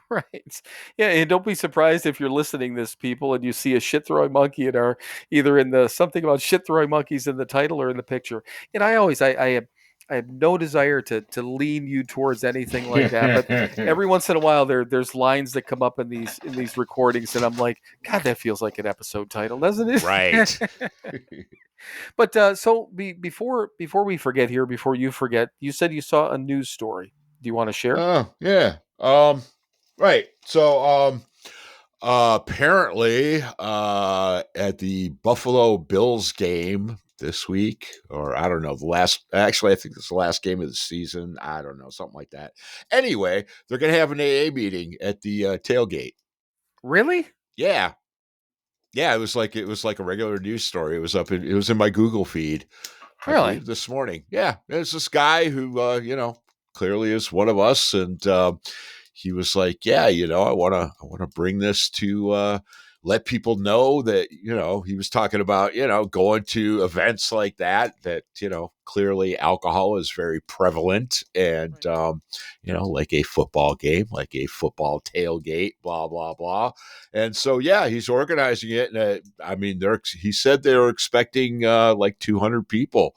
Right. Yeah, and don't be surprised if you're listening this, people, and you see a shit throwing monkey in our either in the something about shit throwing monkeys in the title or in the picture. And I have no desire to lean you towards anything like that, but every once in a while there's lines that come up in these recordings, and I'm like, God, that feels like an episode title, doesn't it? Right. But so before we forget here, before you forget, you said you saw a news story. Do you want to share? Yeah. Right. So apparently at the Buffalo Bills game this week, or I don't know, I think it's the last game of the season. I don't know, something like that. Anyway, they're going to have an AA meeting at the tailgate. Really? Yeah. Yeah, it was like a regular news story. It was in my Google feed. Really? I believe this morning. Yeah. There's this guy who clearly is one of us, and he was like, yeah, I want to bring this to let people know that, he was talking about, going to events like that, clearly alcohol is very prevalent, and, like a football game, like a football tailgate, blah, blah, blah. And so, yeah, he's organizing it. And he said they were expecting like 200 people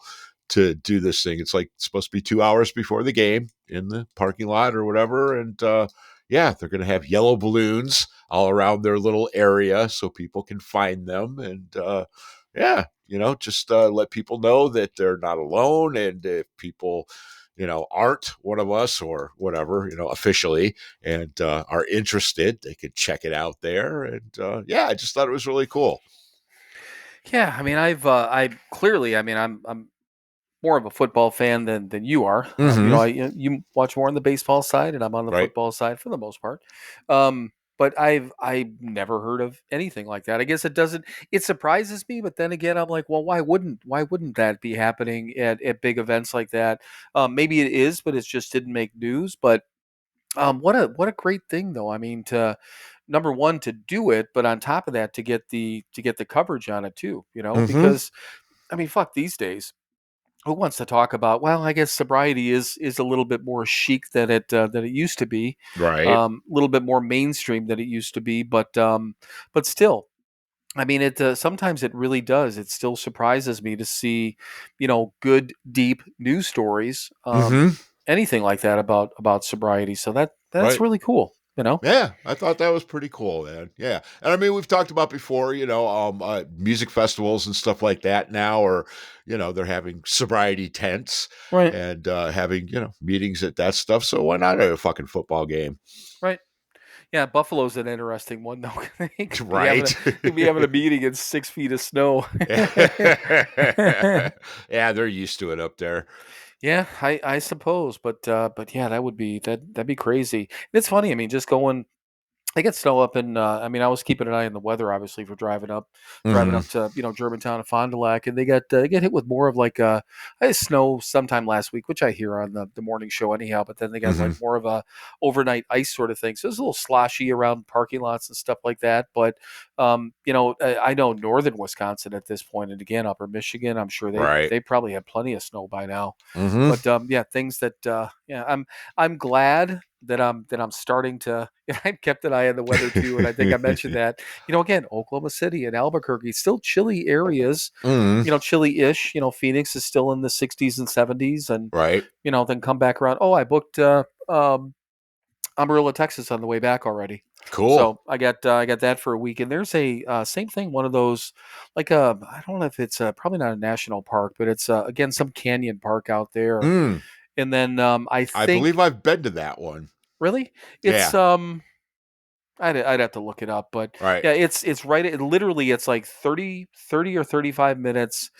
to do this thing. It's supposed to be 2 hours before the game in the parking lot or whatever. And they're going to have yellow balloons all around their little area so people can find them. And just let people know that they're not alone. And if people, aren't one of us or whatever, officially, and are interested, they could check it out there. And I just thought it was really cool. Yeah, I mean, I'm more of a football fan than you are. Mm-hmm. You watch more on the baseball side, and I'm on the football side for the most part. But I've never heard of anything like that. I guess it surprises me, but then again, I'm like, well, why wouldn't that be happening at big events like that? Maybe it is, but it just didn't make news. But what a great thing, though. I mean, to number one, to do it, but on top of that, to get the coverage on it too. Mm-hmm. Because I mean, fuck, these days, who wants to talk about? Well, I guess sobriety is a little bit more chic than it used to be, Right? A little bit more mainstream than it used to be, but still, I mean, it sometimes it really does. It still surprises me to see, good deep news stories, Mm-hmm. anything like that about sobriety. So that's Right. really cool. Yeah, I thought that was pretty cool, man. Yeah. And I mean, we've talked about before, music festivals and stuff like that now, or, they're having sobriety tents, right, and having, meetings at that stuff. So why not at a fucking football game? right. Yeah, Buffalo's an interesting one, though. Right. Could be having a meeting in 6 feet of snow. Yeah, they're used to it up there. Yeah, I suppose, but yeah, that'd be crazy. It's funny. I mean, just going They get snow up in. I mean, I was keeping an eye on the weather, obviously, for driving Hmm. up to Germantown and Fond du Lac, and they get hit with more of like I had snow sometime last week, which I hear on the morning show anyhow. But then they got Hmm. like more of a overnight ice sort of thing, so it's a little sloshy around parking lots and stuff like that. But I know northern Wisconsin at this point, and again, upper Michigan, I'm sure Right. they probably have plenty of snow by now. Hmm. But yeah, things that I'm glad that I'm starting to. I've kept an eye on the weather too, and I think I mentioned that. Again, Oklahoma City and Albuquerque, still chilly areas. Hmm. Chilly-ish. Phoenix is still in the 60s and 70s, and Right. then come back around. Oh, I booked Amarillo, Texas, on the way back already. Cool. So I got that for a week, and there's a same thing. One of those, like I don't know if it's probably not a national park, but it's again some canyon park out there. Mm. And then I I believe think I've been to that one. really it's Yeah. I'd have to look it up, but Right. yeah, it's right. Literally, it's like 30 or 35 minutes,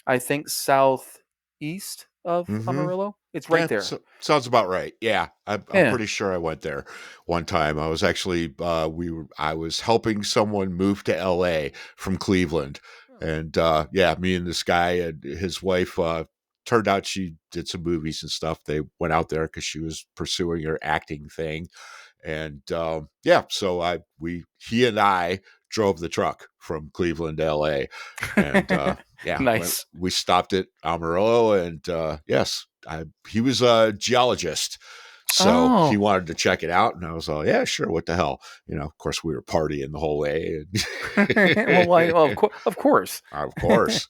I think, southeast of Hmm. Amarillo. It's right That there. sounds about right. Yeah, I'm Yeah. pretty sure I went there one time. I was actually I was helping someone move to L.A. from Cleveland, and yeah, me and this guy and his wife. Turned out she did some movies and stuff. They went out there because she was pursuing her acting thing, and yeah, so he and I drove the truck from Cleveland to L.A. and yeah, Nice. we stopped at Amarillo, and yes, he was a geologist, so he Oh. wanted to check it out, and I was all, yeah, sure, what the hell, of course, we were partying the whole way, Well, why? Well, and of course. of course,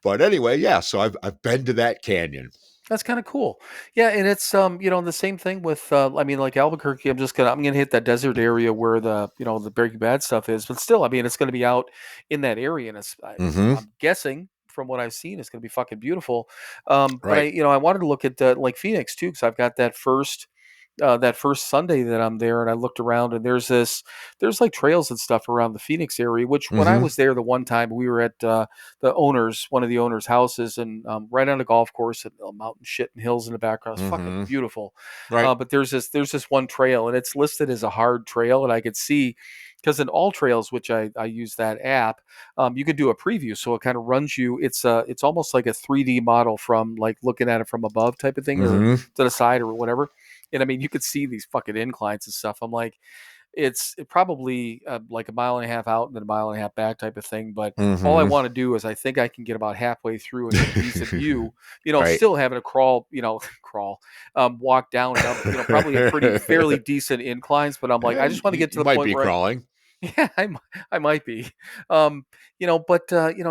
but anyway, yeah, so I've been to that canyon. That's kind of cool. Yeah, and it's the same thing with I mean, like Albuquerque. I'm gonna hit that desert area where the Breaking Bad stuff is, but still, I mean, it's gonna be out in that area, and Hmm. I'm guessing from what I've seen, it's gonna be fucking beautiful. But Right. I wanted to look at like Phoenix too, because I've got that first Sunday that I'm there, and I looked around, and there's like trails and stuff around the Phoenix area. Which when I Hmm. was there the one time, we were at one of the owners' houses, and right on a golf course, and mountain shit and hills in the background. It's fucking Hmm. beautiful. Right. But there's this one trail, and it's listed as a hard trail, and I could see. Because in All Trails, which I use that app, you can do a preview, so it kind of runs you. It's almost like a 3D model from like looking at it from above type of thing, or Hmm. to the side or whatever. And I mean, you could see these fucking inclines and stuff. I'm like, it probably like a mile and a half out and then a mile and a half back type of thing. But all I Hmm. want to do is I think I can get about halfway through and get a decent view. Right. Still having to crawl, walk down and up, probably a pretty fairly decent inclines. But I'm like, I just want to get to You the might point be where crawling. yeah, I might be. But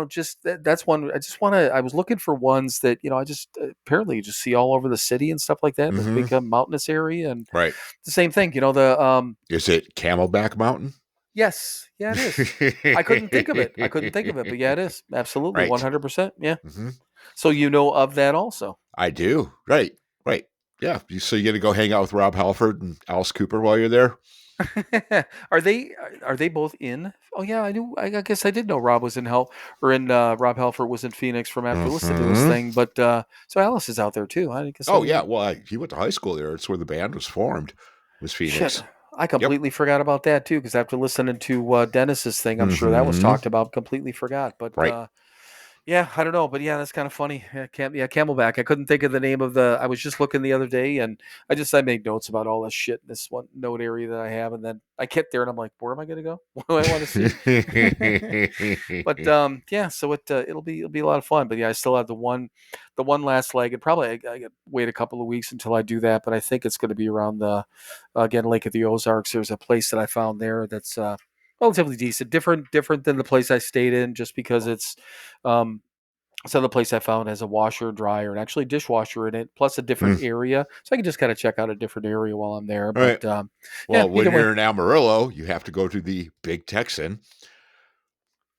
just that's one. I just want to. I was looking for ones that I just apparently you just see all over the city and stuff like that. This Hmm. big mountainous area, and Right. the same ththing. The Is it Camelback Mountain? yes, yeah, it is. I couldn't think of it. I couldn't think of it, but yeah, it is absolutely Right. 100%. Yeah. Hmm. So you know of that also. I do. Right. Right. Yeah. So you get to go hang out with Rob Halford and Alice Cooper while you're there? Are they both in? Oh yeah, I knew. I guess I did know Rob was in Hell or in Rob Halford was in Phoenix from after listening to this Hmm. thing. But so Alice is out there too. I guess I Oh, yeah. didn't. Well, he went to high school there. It's where the band was formed, was Shit, Phoenix. I Yep. completely forgot about that too. Because after listening to Dennis's thing, I'm sure that was Hmm. talked about. Completely forgot. But Right. yeah, I don't know, but yeah, that's kind of funny. Camelback. I couldn't think of the name of the. I was just looking the other day, and I made notes about all this shit in this one note area that I have, and then I get there, and I'm like, where am I going to go? What do I want to see? But yeah, so it'll be a lot of fun. But yeah, I still have the one last leg, and probably I could wait a couple of weeks until I do that. But I think it's going to be around the again Lake of the Ozarks. There's a place that I found there that's relatively decent, different than the place I stayed in, just because it's um, so the place I found has a washer, dryer, and actually dishwasher in it, plus a different Mm. area. So I can just kind of check out a different area while I'm there. All right. But yeah, Well, when either way, you're in Amarillo, you have to go to the Big Texan.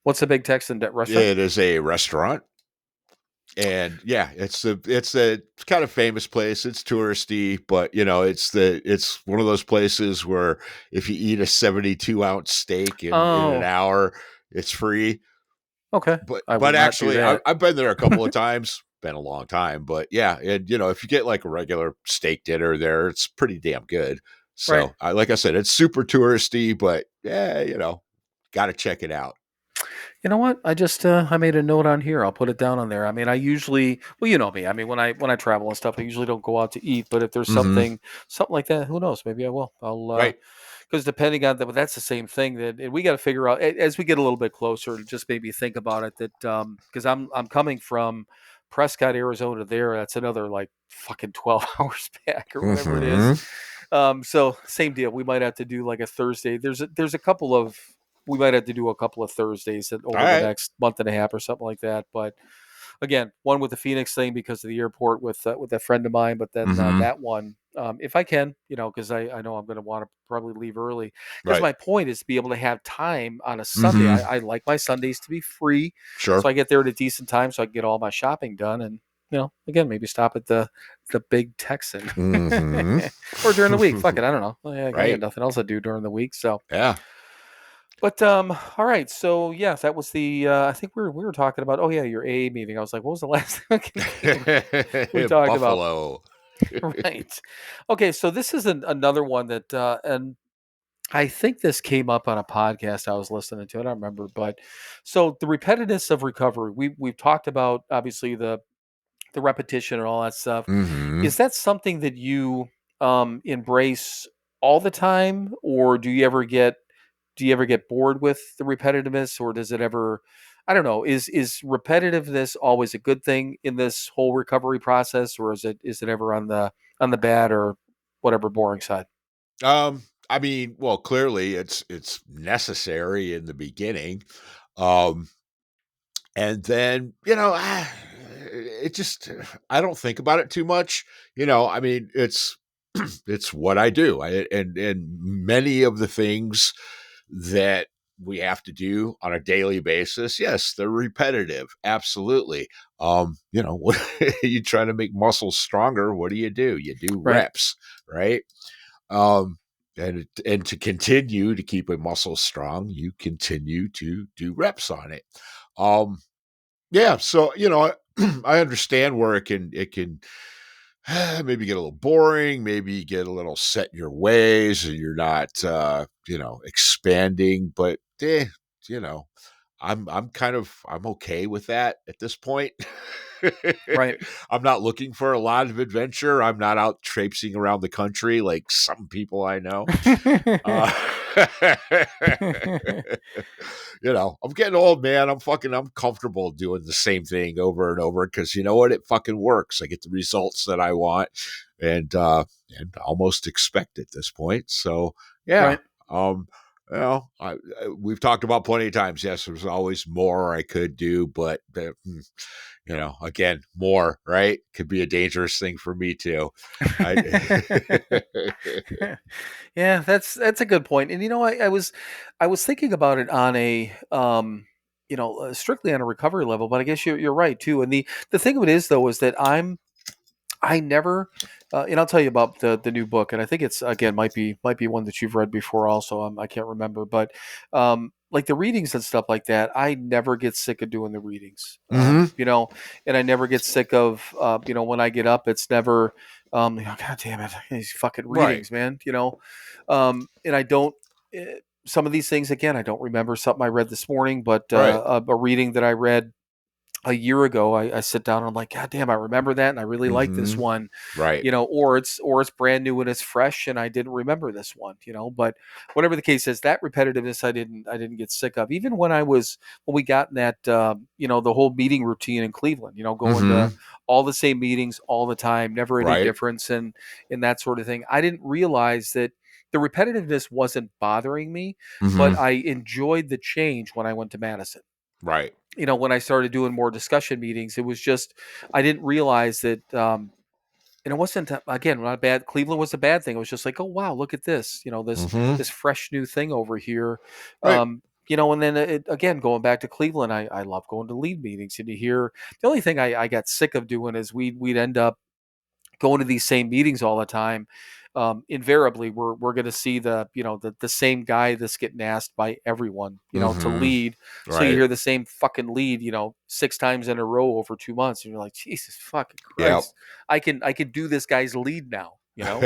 what's the Big Texan restaurant? It is a restaurant. And yeah, it's a kind of famous place. It's touristy, but it's one of those places where if you eat a 72-ounce steak in an Oh, hour, it's free. okay. But I will but not do actually, that. I've been there a couple of times. Been a long time, but yeah, and if you get like a regular steak dinner there, it's pretty damn good. So, like I said, it's super touristy, but yeah, got to check it out. You know what? I just I made a note on here. I'll put it down on there. I mean, I usually, well, you know me. I mean, when I travel and stuff, I usually don't go out to eat. But if there's something like that, who knows? Maybe I will. I'll Right. because depending on but that's the same thing that and we got to figure out as we get a little bit closer. To just maybe think about it that because I'm coming from Prescott, Arizona. There, that's another like fucking 12 hours back or whatever it is. So same deal. We might have to do like a Thursday. There's a couple of we might have to do a couple of Thursdays All over the right. next month and a half or something like that. But again, one with the Phoenix thing because of the airport with a friend of mine, but then that one, if I can, because I know I'm going to want to probably leave early because Right. my point is to be able to have time on a Sunday. Mhm. I like my Sundays to be free, Sure. so I get there at a decent time so I can get all my shopping done and. Again, maybe stop at the big Texan or during the week. Fuck it, I don't know. I got Right. nothing else to do during the week, so. Yeah. But all right. So yes, that was the. I think we were talking about. Oh yeah, your AA meeting. I was like, what was the last fucking thing we talked about? Buffalo. Right. Okay. So this is another one that, and I think this came up on a podcast I was listening to. I don't remember, but so the repetitiveness of recovery. We've talked about obviously the repetition and all that stuff. Mhm. Is that something that you embrace all the time, or do you ever get bored with the repetitiveness, or does it ever? I don't know. Is repetitiveness always a good thing in this whole recovery process, or is it ever on the bad or whatever boring side? I mean, well, clearly it's necessary in the beginning. Um, and then, it just I don't think about it too much. I mean, it's it's what I do. And many of the things that we have to do on a daily basis, yes, they're repetitive. Absolutely. What you trying to make muscles stronger, what do? You do Right. reps, right? Um, and to continue to keep a muscle strong, you continue to do reps on it. Um, yeah, so I understand where it can maybe get a little boring, maybe get a little set in your ways, and you're not expanding. But you know, I'm okay with that at this point. Right. I'm not looking for a lot of adventure. I'm not out traipsing around the country like some people I know. Uh, I'm getting old, man. I'm comfortable doing the same thing over and over because you know what? It fucking works. I get the results that I want and almost expect at this point. So yeah. Right. Um, we've talked about plenty of times. Yes, there's always more I could do, but again, more, right? Could be a dangerous thing for me too. Yeah, that's a good point. And I was thinking about it on a strictly on a recovery level, but I guess you're right too. And the thing of it is though is that I never, and I'll tell you about the new book, and I think it's again might be one that you've read before also. I can't remember, but like the readings and stuff like that, I never get sick of doing the readings. Mm-hmm. And I never get sick of when I get up, it's never God damn it, these fucking Right. readings, man. And I don't. Some of these things again, I don't remember something I read this morning, but Right. a reading that I read a year ago, I sit down and I'm like, God damn, I remember that, and I really like this Mm-hmm. one, Right. or it's brand new and it's fresh, and I didn't remember this one, But whatever the case is, that repetitiveness I didn't get sick of, even when we got in that the whole meeting routine in Cleveland, going Mm-hmm. to all the same meetings all the time, never any Right. difference, and in that sort of thing. I didn't realize that the repetitiveness wasn't bothering me, Mm-hmm. but I enjoyed the change when I went to Madison. Right. When I started doing more discussion meetings, it was just I didn't realize that. And it wasn't again not bad. Cleveland was a bad thing. It was just like, oh wow, look at this. This Mm-hmm. this fresh new thing over here. Right. And then again going back to Cleveland, I love going to lead meetings and to hear. The only thing I got sick of doing is we'd end up going to these same meetings all the time. Invariably we're going to see the same guy that's getting asked by everyone to Mm-hmm. lead, so you Right. hear the same fucking lead 6 times in a row over 2 months, and you're like, Jesus fucking Yeah. Christ, I can do this guy's lead now. you know.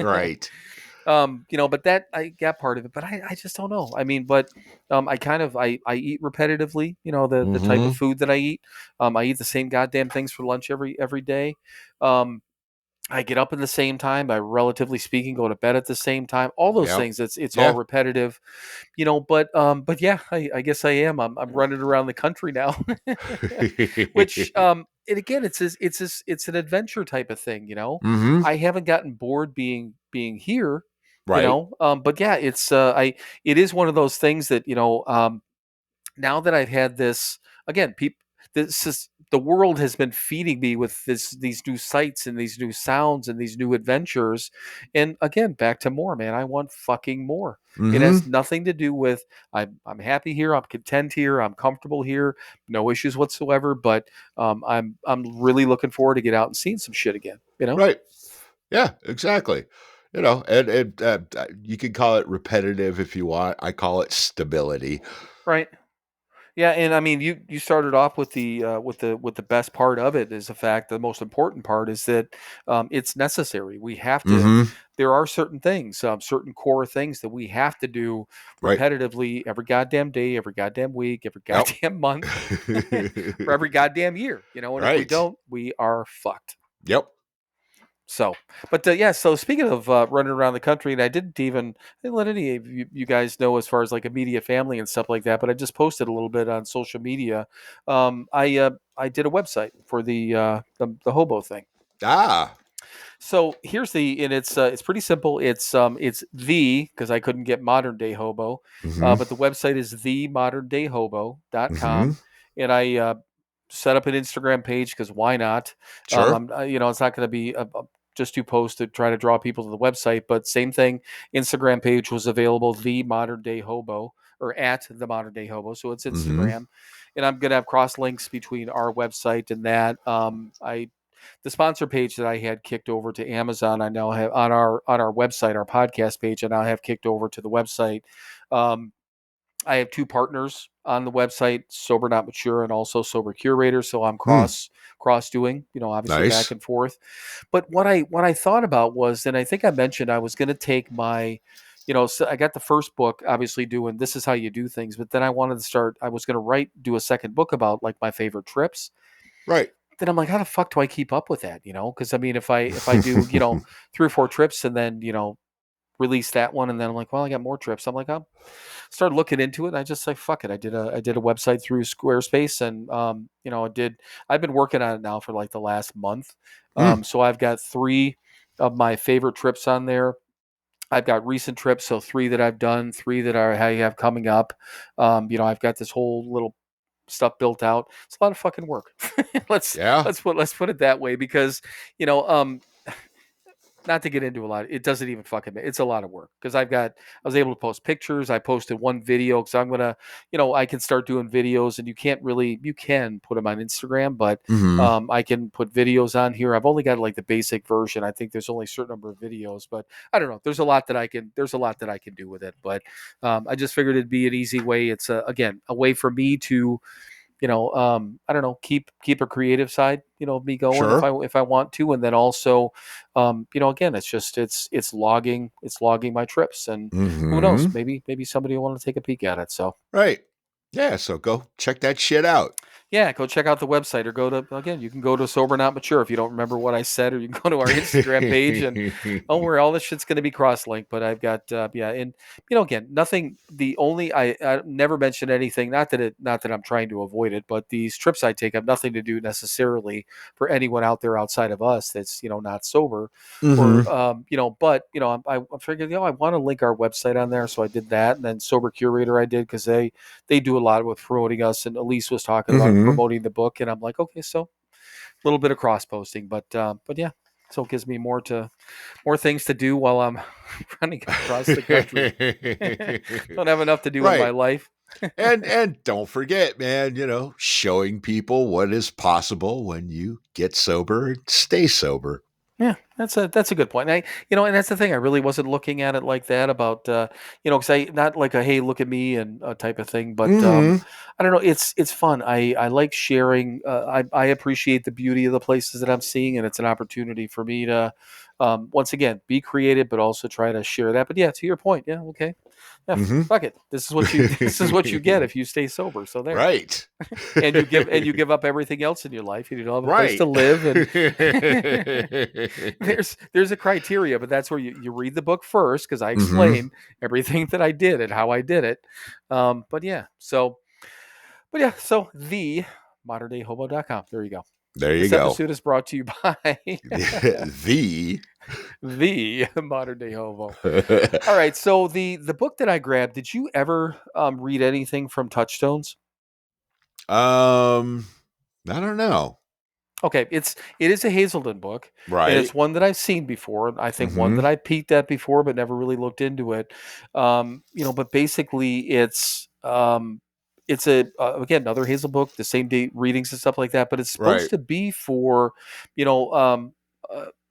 Right. But that I got part of it, but I just don't know. I mean, but I kind of I eat repetitively, the type of Mm-hmm. food that I eat. I eat the same goddamn things for lunch every day. Um, I get up at the same time. I, relatively speaking, go to bed at the same time. All those Yep. things. It's all Yeah. repetitive, But yeah, I guess I am. I'm running around the country now, which and again, it's an adventure type of thing. Mm-hmm. I haven't gotten bored being here. Right. But yeah, it is one of those things that now that I've had this again, people, this is the world has been feeding me with these new sights and these new sounds and these new adventures. And again, back to more, man. I want fucking more. It has Mm-hmm. nothing to do with I'm happy here, I'm content here, I'm comfortable here, no issues whatsoever. But I'm really looking forward to get out and seeing some shit again. Right. Yeah, exactly. And you can call it repetitive if you want. I call it stability. Right. Yeah, and I mean, you started off with the best part of it is the fact the most important part is that it's necessary. We have to. Mm-hmm. There are certain things, certain core things that we have to do Right. repetitively every goddamn day, every goddamn week, every Yep. goddamn month, for every goddamn year. And if we Right. don't, we are fucked. Yep. So, but yeah. So speaking of running around the country, and I didn't let any of you guys know as far as like immediate family and stuff like that. But I just posted a little bit on social media. I did a website for the hobo thing. Ah. So here's and it's pretty simple. It's because I couldn't get modern day hobo, Mm-hmm. but the website is themodernDayHobo.com, Mm-hmm. and I set up an Instagram page because why not? Sure. It's not going to be just two posts to try to draw people to the website, but same thing. Instagram page was available, the Modern Day Hobo, or at the Modern Day Hobo, so it's Mm-hmm. Instagram, and I'm going to have cross links between our website and that. I The sponsor page that I had kicked over to Amazon, I now have on our website, our podcast page, I now have kicked over to the website. Um, I have two partners on the website, Sober Not Mature and also Sober Curator. So I'm Hmm. cross doing, obviously back Nice. and forth. But what I thought about was, and I think I mentioned I was going to take my, so I got the first book, obviously doing this is how you do things, but then I wanted to start. I was going to do a second book about like my favorite trips. Right. Then I'm like, how the fuck do I keep up with that? Because I mean, if I do, 3 or 4 trips and then release that one, and then I'm like, well, I got more trips. I'm like, I'll start looking into it. And I just like, fuck it. I did a website through Squarespace, and I've been working on it now for like the last month. Hmm. So I've got 3 of my favorite trips on there. I've got recent trips, so 3 that I've done, 3 that I have coming up. I've got this whole little stuff built out. It's a lot of fucking work. let's Yeah. let's put it that way, because you know not to get into a lot. It doesn't even fucking. It's a lot of work because I was able to post pictures. I posted one video because I'm gonna, I can start doing videos, and you can put them on Instagram, but Mm-hmm. I can put videos on here. I've only got like the basic version. I think there's only a certain number of videos, but I don't know. There's a lot that I can do with it, but I just figured it'd be an easy way. It's again a way for me to I don't know, keep a creative side, of me going if Sure. I want to, and then also, again, it's logging my trips, and who knows, Mm-hmm. maybe somebody will want to take a peek at it. So Right. Yeah. So go check that shit out. yeah, go check out the website, or you can go to Sober Not Mature if you don't remember what I said, or you can go to our Instagram page, and don't worry, all this shit's going to be cross-linked. But I've got yeah, and again, nothing. The only I never mentioned anything. Not that I'm trying to avoid it, but these trips I take have nothing to do necessarily for anyone out there outside of us that's not sober, or Mm-hmm. But I figured I want to link our website on there, so I did that, and then Sober Curator I did because they do a lot with promoting us, and Elise was talking about Mm-hmm. promoting the book, and I'm like, okay, so a little bit of cross posting, but yeah, so it gives me more things to do while I'm running across the country. Don't have enough to do in my Right. life. And don't forget, man, showing people what is possible when you get sober and stay sober. Yeah, that's a good point. And that's the thing. I really wasn't looking at it like that about, because I not like a hey, look at me and type of thing. But Hmm. I don't know. It's fun. I like sharing. I appreciate the beauty of the places that I'm seeing, and it's an opportunity for me to, once again, be creative, but also try to share that. But yeah, to your point, yeah, okay, yeah, Hmm. fuck it. This is what you this is what you get if you stay sober. So there. Right. And you give up everything else in your life. You don't have a place to Right. live, and there's a criteria, but that's where you read the book first because I Hmm. explain everything that I did and how I did it. But yeah, so the moderndayhobo.com. There you go. There you This go. episode is brought to you by The the modern day hobo. All right, so the book that I grabbed, did you ever read anything from Touchstones? I don't know. Okay, it is a Hazelden book, and it's Right. one that I've seen before. And I think one Hmm. that I peeked at before, but never really looked into it. But basically, it's a again another Hazel book, the same date readings and stuff like that. But it's supposed Right. to be for,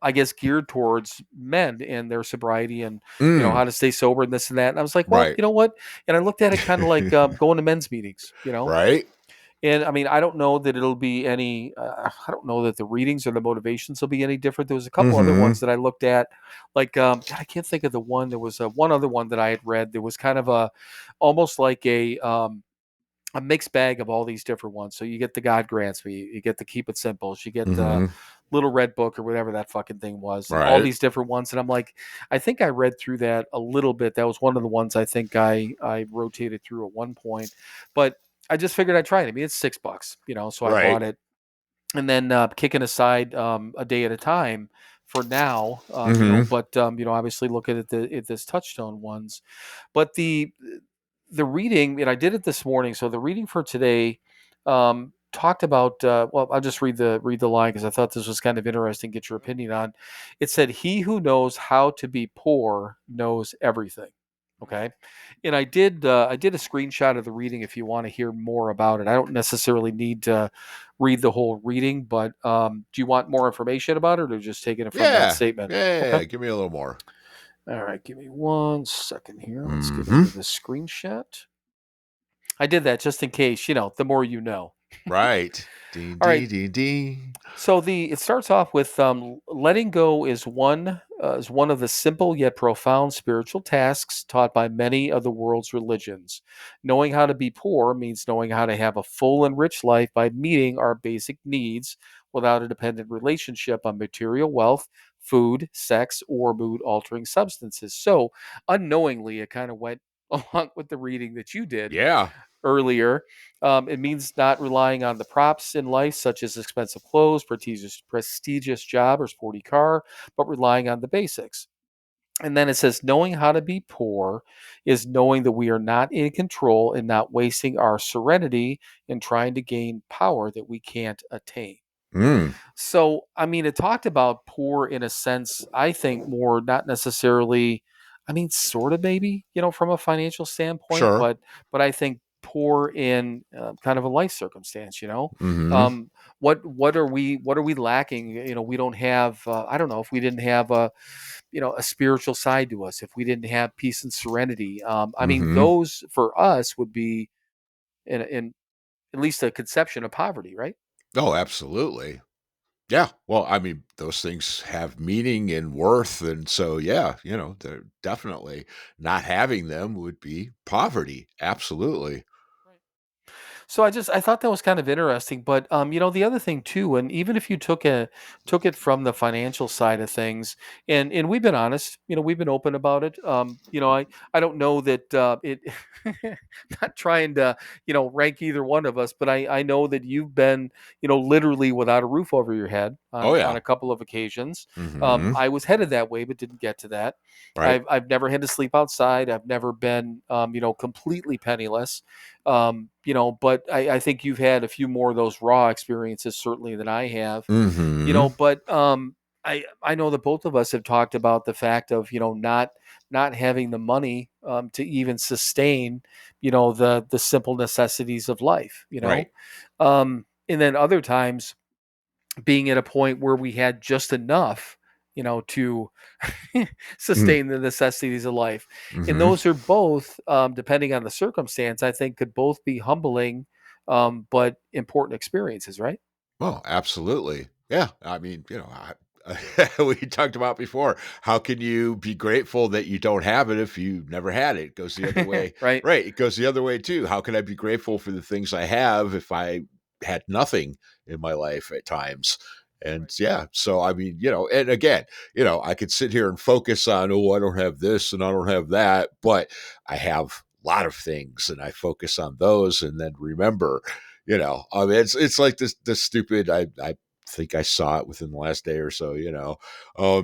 I guess geared towards men and their sobriety and Mm. how to stay sober and this and that. And I was like, well, Right. you know what? And I looked at it kind of like going to men's meetings. Right. And I mean, I don't know that it'll be any. I don't know that the readings or the motivations will be any different. There was a couple other Hmm. ones that I looked at, like God, I can't think of the one. There was one other one that I had read. There was kind of almost like a mixed bag of all these different ones. So you get the God grants me, you get the Keep It Simple, you get the Hmm. Little Red Book or whatever that fucking thing was, and all Right. these different ones. And I'm like, I think I read through that a little bit. That was one of the ones I think I rotated through at one point, but I just figured I'd try it. I mean, it's $6, so I Right. bought it, and then kicking aside a day at a time for now, Hmm. but obviously looking at this Touchstone ones, but the reading, and I did it this morning. So the reading for today talked about. Well, I'll just read the line because I thought this was kind of interesting. Get your opinion on. It said, "He who knows how to be poor knows everything." Okay, and I did a screenshot of the reading if you want to hear more about it. I don't necessarily need to read the whole reading, but do you want more information about it, or just taking it from that Yeah. statement? Okay. Yeah. Give me a little more. All right, give me 1 second here. Let's get Hmm. into the screenshot. I did that just in case, the more you know. Right. Ding, All right. ding, ding, ding. So it starts off with letting go is one of the simple yet profound spiritual tasks taught by many of the world's religions. Knowing how to be poor means knowing how to have a full and rich life by meeting our basic needs without a dependent relationship on material wealth, food, sex, or mood altering substances. So unknowingly, it kind of went along with the reading that you did Yeah. earlier. It means not relying on the props in life, such as expensive clothes, prestigious job, or sporty car, but relying on the basics. And then it says, knowing how to be poor is knowing that we are not in control and not wasting our serenity in trying to gain power that we can't attain. Mm. So, I mean, it talked about poor in a sense, I think more not necessarily, I mean, sort of maybe, from a financial standpoint, Sure. but I think poor in kind of a life circumstance. Hmm. Um, what are we lacking? We don't have, I don't know if we didn't have a spiritual side to us, if we didn't have peace and serenity. I mean, Hmm. those for us would be in at least a conception of poverty, right? Oh, absolutely. Yeah. Well, I mean, those things have meaning and worth. And so, yeah, they're definitely not having them would be poverty. Absolutely. So I thought that was kind of interesting, but the other thing too, and even if you took it from the financial side of things, and we've been honest, we've been open about it. I don't know that it not trying to rank either one of us, but I know that you've been literally without a roof over your head Oh, on yeah. a couple of occasions. Hmm. I was headed that way, but didn't get to that. Right. I've never had to sleep outside. I've never been completely penniless. But I think you've had a few more of those raw experiences certainly than I have. Hmm. But I know that both of us have talked about the fact of not having the money to even sustain the simple necessities of life. Right. And then other times being at a point where we had just enough to sustain the necessities of life. And Mm-hmm. those are both, depending on the circumstance, I think could both be humbling, but important experiences, right? Well, absolutely. Yeah. I mean, we talked about before. How can you be grateful that you don't have it if you never had it? It goes the other way. Right. Right. It goes the other way too. How can I be grateful for the things I have if I had nothing in my life at times? And Right. yeah, so I mean, and again, I could sit here and focus on, oh, I don't have this and I don't have that, but I have a lot of things and I focus on those and then remember, I mean, it's like this stupid. I think I saw it within the last day or so.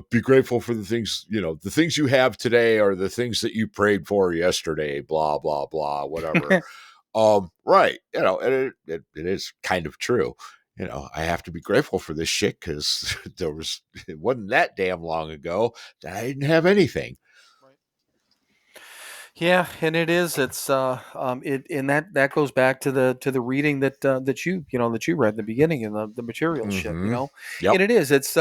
Be grateful for the things. The things you have today are the things that you prayed for yesterday. Blah blah blah. Whatever. Right. And it is kind of true. I have to be grateful for this shit because it wasn't that damn long ago that I didn't have anything. Right. Yeah, and it is. It's it and that goes back to the reading that you read in the beginning and the material shit, Mm-hmm. and Yep. it is. It's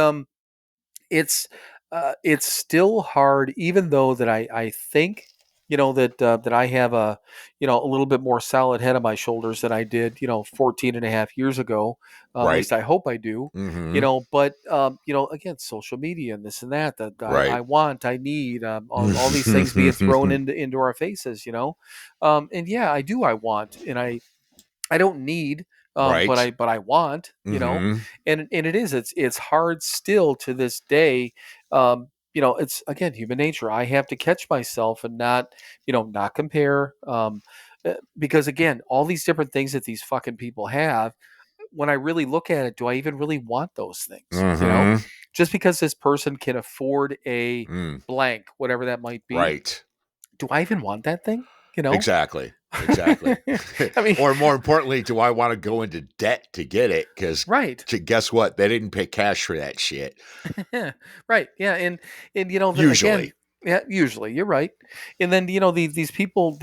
it's still hard, even though that I think that I have a little bit more solid head on my shoulders than I did 14 and a half years ago. At Right. least I hope I do. Mm-hmm. But again, social media and this and that Right. I want, I need, all these things being thrown into our faces. And yeah, I do. I want, and I don't need, but Right. I want, Mm-hmm. and it's hard still to this day. It's again human nature. I have to catch myself and not compare, because again, all these different things that these fucking people have. When I really look at it, do I even really want those things? Mm-hmm. Just because this person can afford a Mm. blank, whatever that might be, Right. do I even want that thing? You know, Exactly. Exactly. I mean, Or more importantly, do I want to go into debt to get it? Because right. guess what? They didn't pay cash for that shit. Yeah, right. Yeah, and again, Usually. yeah, usually you're right. And then these people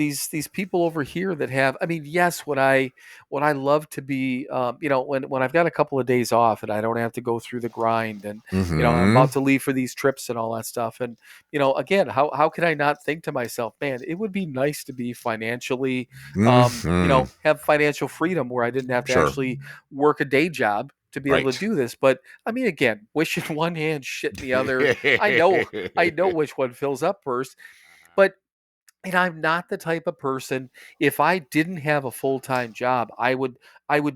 over here that have, I mean, yes, what I love to be, when I've got a couple of days off and I don't have to go through the grind, and I'm Mm-hmm. about to leave for these trips and all that stuff, and again, how can I not think to myself, man, it would be nice to be financially, Mm-hmm. have financial freedom where I didn't have to Sure. actually work a day job to be able to Right. do this. But I mean, again, wish in one hand, shit in the other. I know which one fills up first, but and I'm not the type of person. If I didn't have a full time job, I would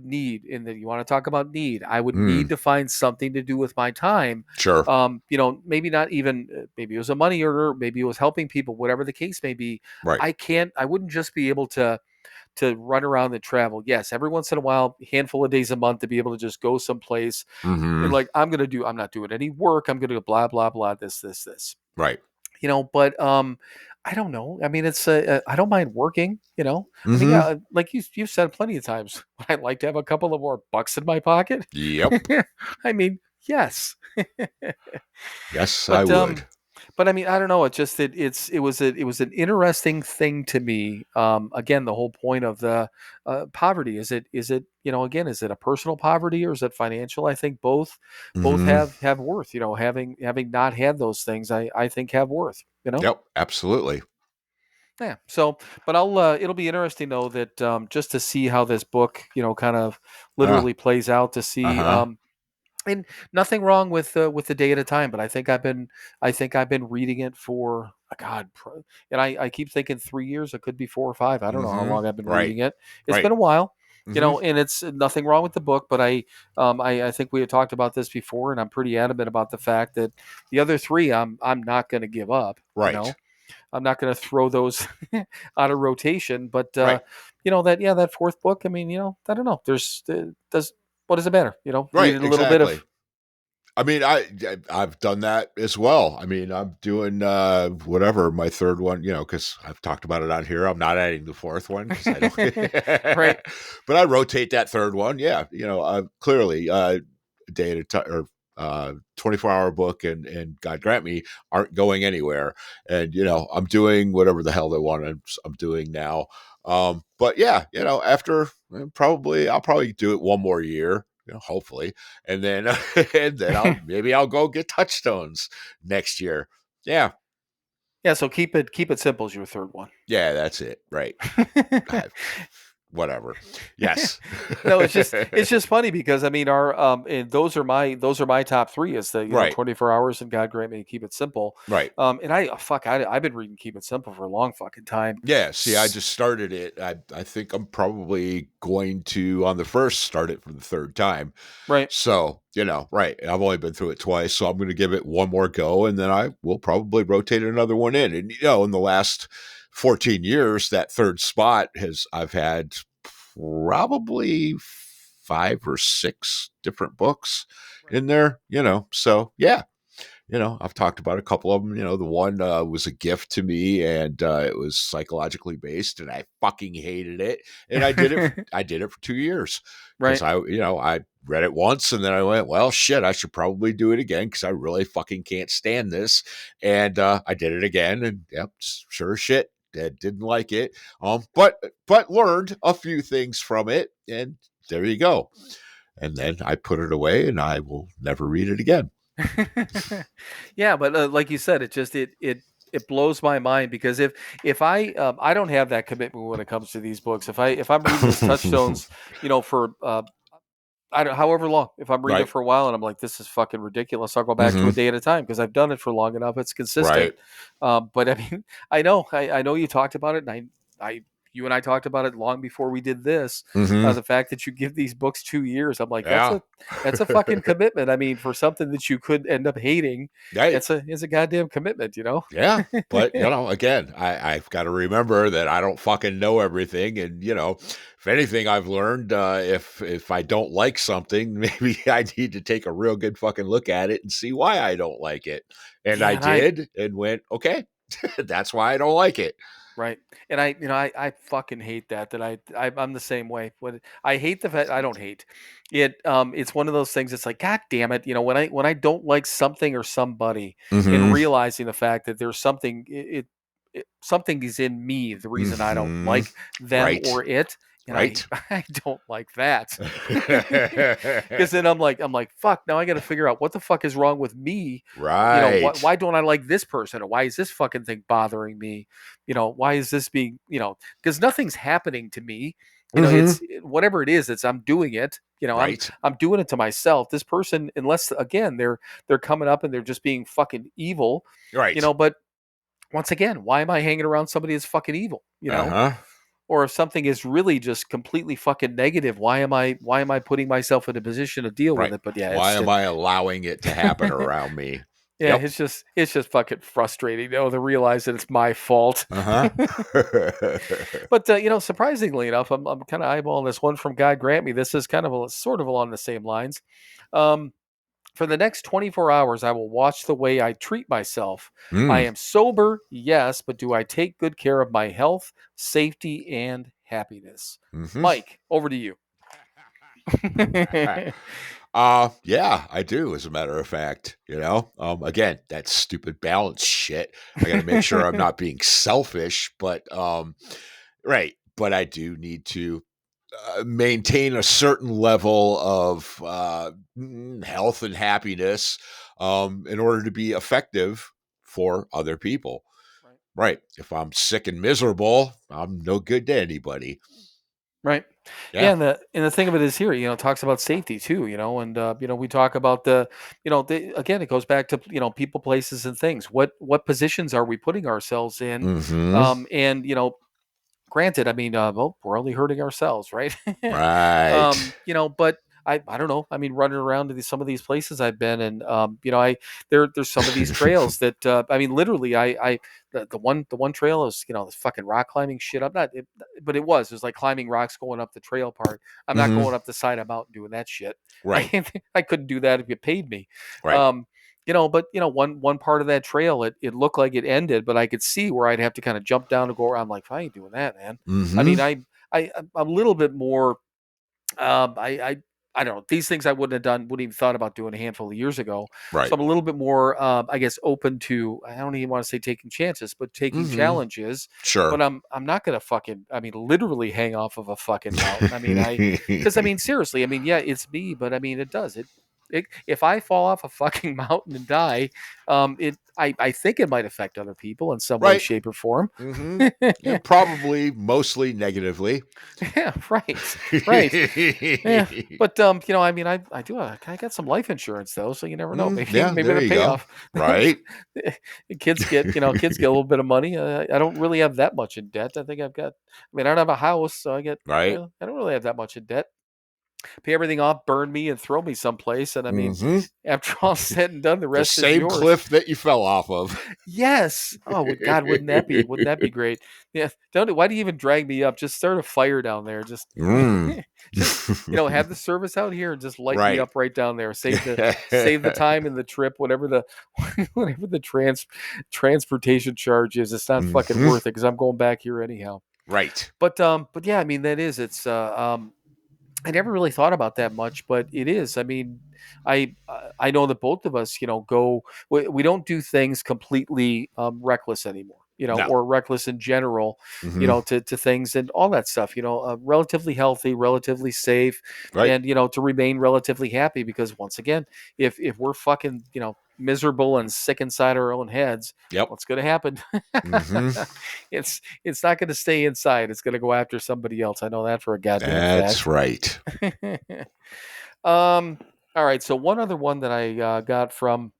need. And then you want to talk about need? I would need Mm, to find something to do with my time. sure. Maybe not even. Maybe it was a money earner. Maybe it was helping people. Whatever the case may be, Right. I can't. I wouldn't just be able to run around and travel. Yes, every once in a while, handful of days a month to be able to just go someplace and Mm-hmm. like I'm not doing any work. I'm gonna blah blah blah this. Right. But I don't know. I mean, it's I don't mind working. I mean, yeah, Mm-hmm. like you've said plenty of times, I'd like to have a couple of more bucks in my pocket. Yep. I mean, yes, Yes, I but would. I mean, I don't know. It's just that it was an interesting thing to me. Again, the whole point of the poverty, is it again, is it a personal poverty or is it financial? I think both Mm-hmm. have worth. Having not had those things, I think have worth. Yep. Absolutely. Yeah. So, but it'll be interesting though that just to see how this book kind of Uh, literally plays out, to see uh-huh. and nothing wrong with the day at a time, but I think I've been reading it for and I keep thinking 3 years. It could be 4 or 5. I don't know how Mm-hmm. long I've been Right. reading it. It's Right. been a while, Mm-hmm. and it's nothing wrong with the book, but I think we had talked about this before, and I'm pretty adamant about the fact that the other three I'm not going to give up. Right. I'm not going to throw those out of rotation, but Right. that fourth book. I mean, I don't know. Does what does it matter? Right. Reading a little bit Exactly. of. I mean, I've done that as well. I mean, I'm doing whatever my third one, because I've talked about it on here. I'm not adding the fourth one because I don't. Right. But I rotate that third one. Yeah, clearly, day at a time, or 24-hour book and God grant me aren't going anywhere. And I'm doing whatever the hell they want. I'm doing now. But yeah, after I'll probably do it one more year. hopefully, and then and then I'll go get touchstones next year. Yeah, Yeah, so keep it simple is your third one. yeah, that's it. Right. Whatever. Yes. No, it's just funny because I mean our and those are my top three is the Right. 24 hours and God grant me to keep it simple. Right. And I've been reading Keep It Simple for a long fucking time. Yeah. See, I just started it. I think I'm probably going to on the first start it for the third time. Right. So, right. I've only been through it twice, so I'm going to give it one more go, and then I will probably rotate another one in. And in the last 14 years, that third spot I've had probably 5 or 6 different books in there. So yeah. I've talked about a couple of them. The one was a gift to me, and it was psychologically based, and I fucking hated it. And I did it. I did it for 2 years because Right. I read it once, and then I went, well, shit, I should probably do it again because I really fucking can't stand this. And I did it again, and yep, sure as shit, didn't like it. But learned a few things from it, and there you go. And then I put it away, and I will never read it again. Yeah, but like you said, it blows my mind because if I don't have that commitment when it comes to these books. If I'm reading this Touchstones, for I don't however long. If I'm reading it Right. for a while and I'm like, this is fucking ridiculous, I'll go back to Mm-hmm. a day at a time because I've done it for long enough. It's consistent. Right. But I mean, I know you talked about it, and you and I talked about it long before we did this. Mm-hmm. The fact that you give these books 2 years, I'm like, Yeah. that's a fucking commitment. I mean, for something that you could end up hating, Right. it's a goddamn commitment, Yeah. But, again, I've got to remember that I don't fucking know everything. And, if anything I've learned, if I don't like something, maybe I need to take a real good fucking look at it and see why I don't like it. And Yeah, I and did and went, okay, that's why I don't like it. right. And I fucking hate that I'm the same way. When I hate the fact I don't hate it. It's one of those things. It's like, God damn it. When I don't like something or somebody and Mm-hmm. realizing the fact that there's something, something is in me, the reason I don't Mm-hmm. like them Right. or it. And Right. I don't like that. Because then I'm like, fuck, now I got to figure out what the fuck is wrong with me. Right. Why don't I like this person? Or why is this fucking thing bothering me? Why is this being, because nothing's happening to me. Mm-hmm. Whatever it is, I'm doing it. Right. I'm doing it to myself. This person, unless again, they're coming up and they're just being fucking evil, Right. but once again, why am I hanging around somebody that's fucking evil? Uh-huh. Or if something is really just completely fucking negative, why am I putting myself in a position to deal with Right. it? But yeah, Why am I allowing it to happen around me? yeah, Yep. it's just fucking frustrating though to realize that it's my fault. Uh-huh. But surprisingly enough, I'm kind of eyeballing this one from God Grant Me. This is kind of sort of along the same lines. Um, for the next 24 hours, I will watch the way I treat myself. I Mm. am sober, yes, but do I take good care of my health, safety, and happiness? Mm-hmm. Mike, over to you. Yeah, I do, as a matter of fact. Again, that stupid balance shit. I gotta make sure I'm not being selfish, but right. But I do need to maintain a certain level of health and happiness in order to be effective for other people. Right. If I'm sick and miserable, I'm no good to anybody. Right. Yeah, Yeah. and the thing of it is here, it talks about safety too, and we talk about again, it goes back to people, places, and things. What positions are we putting ourselves in? Mm-hmm. And granted, I mean, well, we're only hurting ourselves, right? Right. But I don't know. I mean, running around to some of these places I've been, and there's some of these trails that I mean, literally, the one trail is this fucking rock climbing shit. I'm not, but it was like climbing rocks going up the trail part. I'm not Mm-hmm. going up the side of a mountain doing that shit. Right. I couldn't do that if you paid me. Right. But one part of that trail, it looked like it ended, but I could see where I'd have to kind of jump down to go around. I'm like, I ain't doing that, man. I Mm-hmm. mean, I'm a little bit more. I I don't know, these things I wouldn't even thought about doing a handful of years ago. Right. So I'm a little bit more, I guess, open to, I don't even want to say taking chances, but taking challenges. Sure. But I'm not going to literally hang off of a fucking mountain. Because seriously, yeah, it's me, but it does. If I fall off a fucking mountain and die, I think it might affect other people in some way, Right. shape, or form. Yeah, probably mostly negatively. Yeah, right. Yeah, but I do. I got some life insurance though, so you never know. Maybe Yeah, there the you go. payoff. Right. Kids get a little bit of money. I don't really have that much in debt. I think I've got. I don't have a house, so I get. Right. I don't really have that much in debt. Pay everything off, burn me, and throw me someplace. And after all said and done, the The rest is same yours. cliff that you fell off of. Yes. Oh God, wouldn't that be great? Yeah. Why do you even drag me up? Just start a fire down there. Just have the service out here and just light me Right. up right down there. Save the time and the trip, whatever the transportation charge is. It's not fucking worth it because I'm going back here anyhow. Right. But yeah, that is I never really thought about that much, but it is. I know that both of us, go. We don't do things completely reckless anymore, No. or reckless in general, to things and all that stuff. Relatively healthy, relatively safe, Right. and to remain relatively happy. Because once again, if we're fucking miserable and sick inside our own heads, Yep. what's going to happen? It's not going to stay inside. It's going to go after somebody else. I know that for a goddamn That's fact. right. All right. So one other one that I got from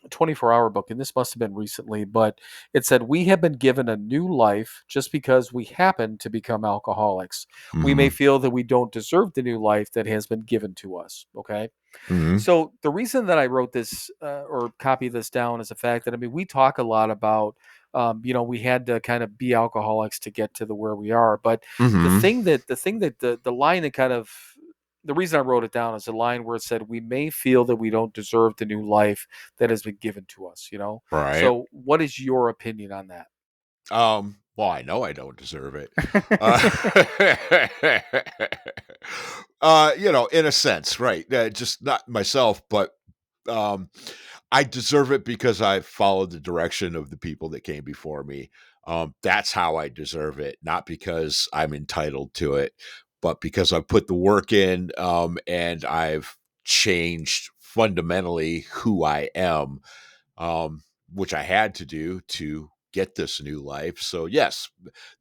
a 24-hour book, and this must have been recently, but it said, we have been given a new life just because we happen to become alcoholics. We may feel that we don't deserve the new life that has been given to us. Okay. So the reason that I wrote this or copy this down is the fact that we talk a lot about we had to kind of be alcoholics to get to where we are, but the line that kind of the reason I wrote it down is a line where it said, we may feel that we don't deserve the new life that has been given to us. Right. So what is your opinion on that? Well, I know I don't deserve it. In a sense, right. Just not myself, but I deserve it because I followed the direction of the people that came before me. That's how I deserve it, not because I'm entitled to it, but because I've put the work in, and I've changed fundamentally who I am, which I had to do to get this new life. So yes,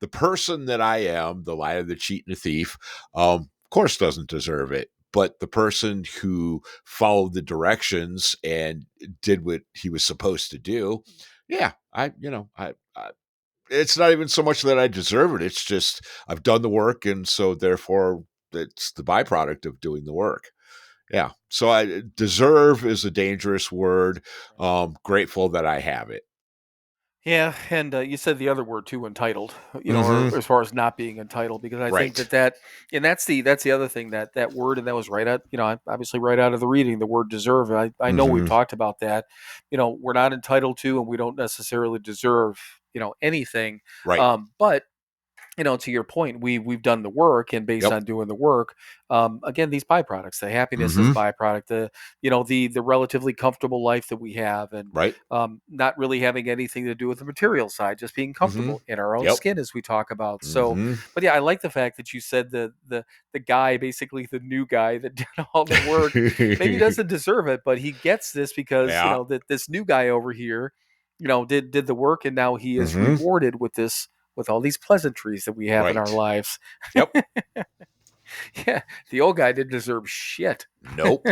the person that I am, the liar, the cheat, and the thief, of course doesn't deserve it. But the person who followed the directions and did what he was supposed to do, yeah, I it's not even so much that I deserve it. It's just I've done the work, and so therefore it's the byproduct of doing the work. Yeah. So I deserve is a dangerous word. Grateful that I have it. Yeah, and you said the other word too, entitled. Or as far as not being entitled, because I think Right. and that's the other thing that word, and that was right out, obviously right out of the reading, the word deserve. I know we've talked about that. We're not entitled to, and we don't necessarily deserve, anything. Right. But to your point, we've done the work, and based Yep. on doing the work, again, these byproducts, the happiness is byproduct, the relatively comfortable life that we have, and Right. not really having anything to do with the material side, just being comfortable in our own Yep. skin, as we talk about. So, but yeah, I like the fact that you said the guy, basically the new guy that did all the work, maybe doesn't deserve it, but he gets this because Yeah. that this new guy over here, did the work, and now he is rewarded with this, with all these pleasantries that we have in our Right. lives. Yep. Yeah, the old guy didn't deserve shit. Nope.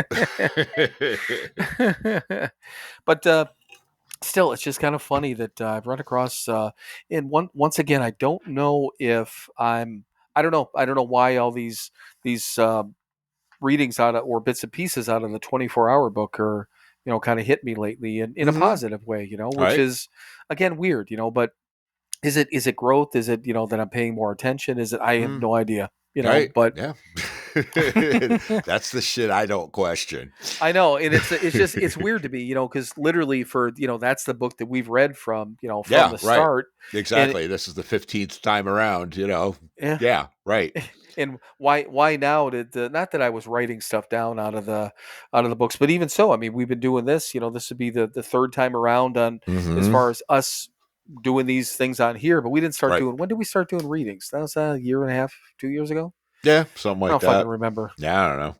But still, it's just kind of funny that I've run across. And once again, I don't know if I'm. I don't know. I don't know why all these readings out of, or bits and pieces out of the 24-hour book are kind of hit me lately in a positive way. Which Right. is again weird. But is it growth? Is it that I'm paying more attention? Is it, I have no idea. Right. But Yeah. That's the shit I don't question. I know, and it's weird to me, because literally for that's the book that we've read from from the Right. start. Exactly. This is the 15th time around. Yeah. Yeah. Right. And why now did not that I was writing stuff down out of the books, but even so, I mean, we've been doing this, this would be the third time around on as Mm-hmm. far as us doing these things on here, but we didn't start Right. doing, when did we start doing readings? That was a year and a half, 2 years ago. Yeah, something I like don't fucking that. remember. Yeah, I don't know.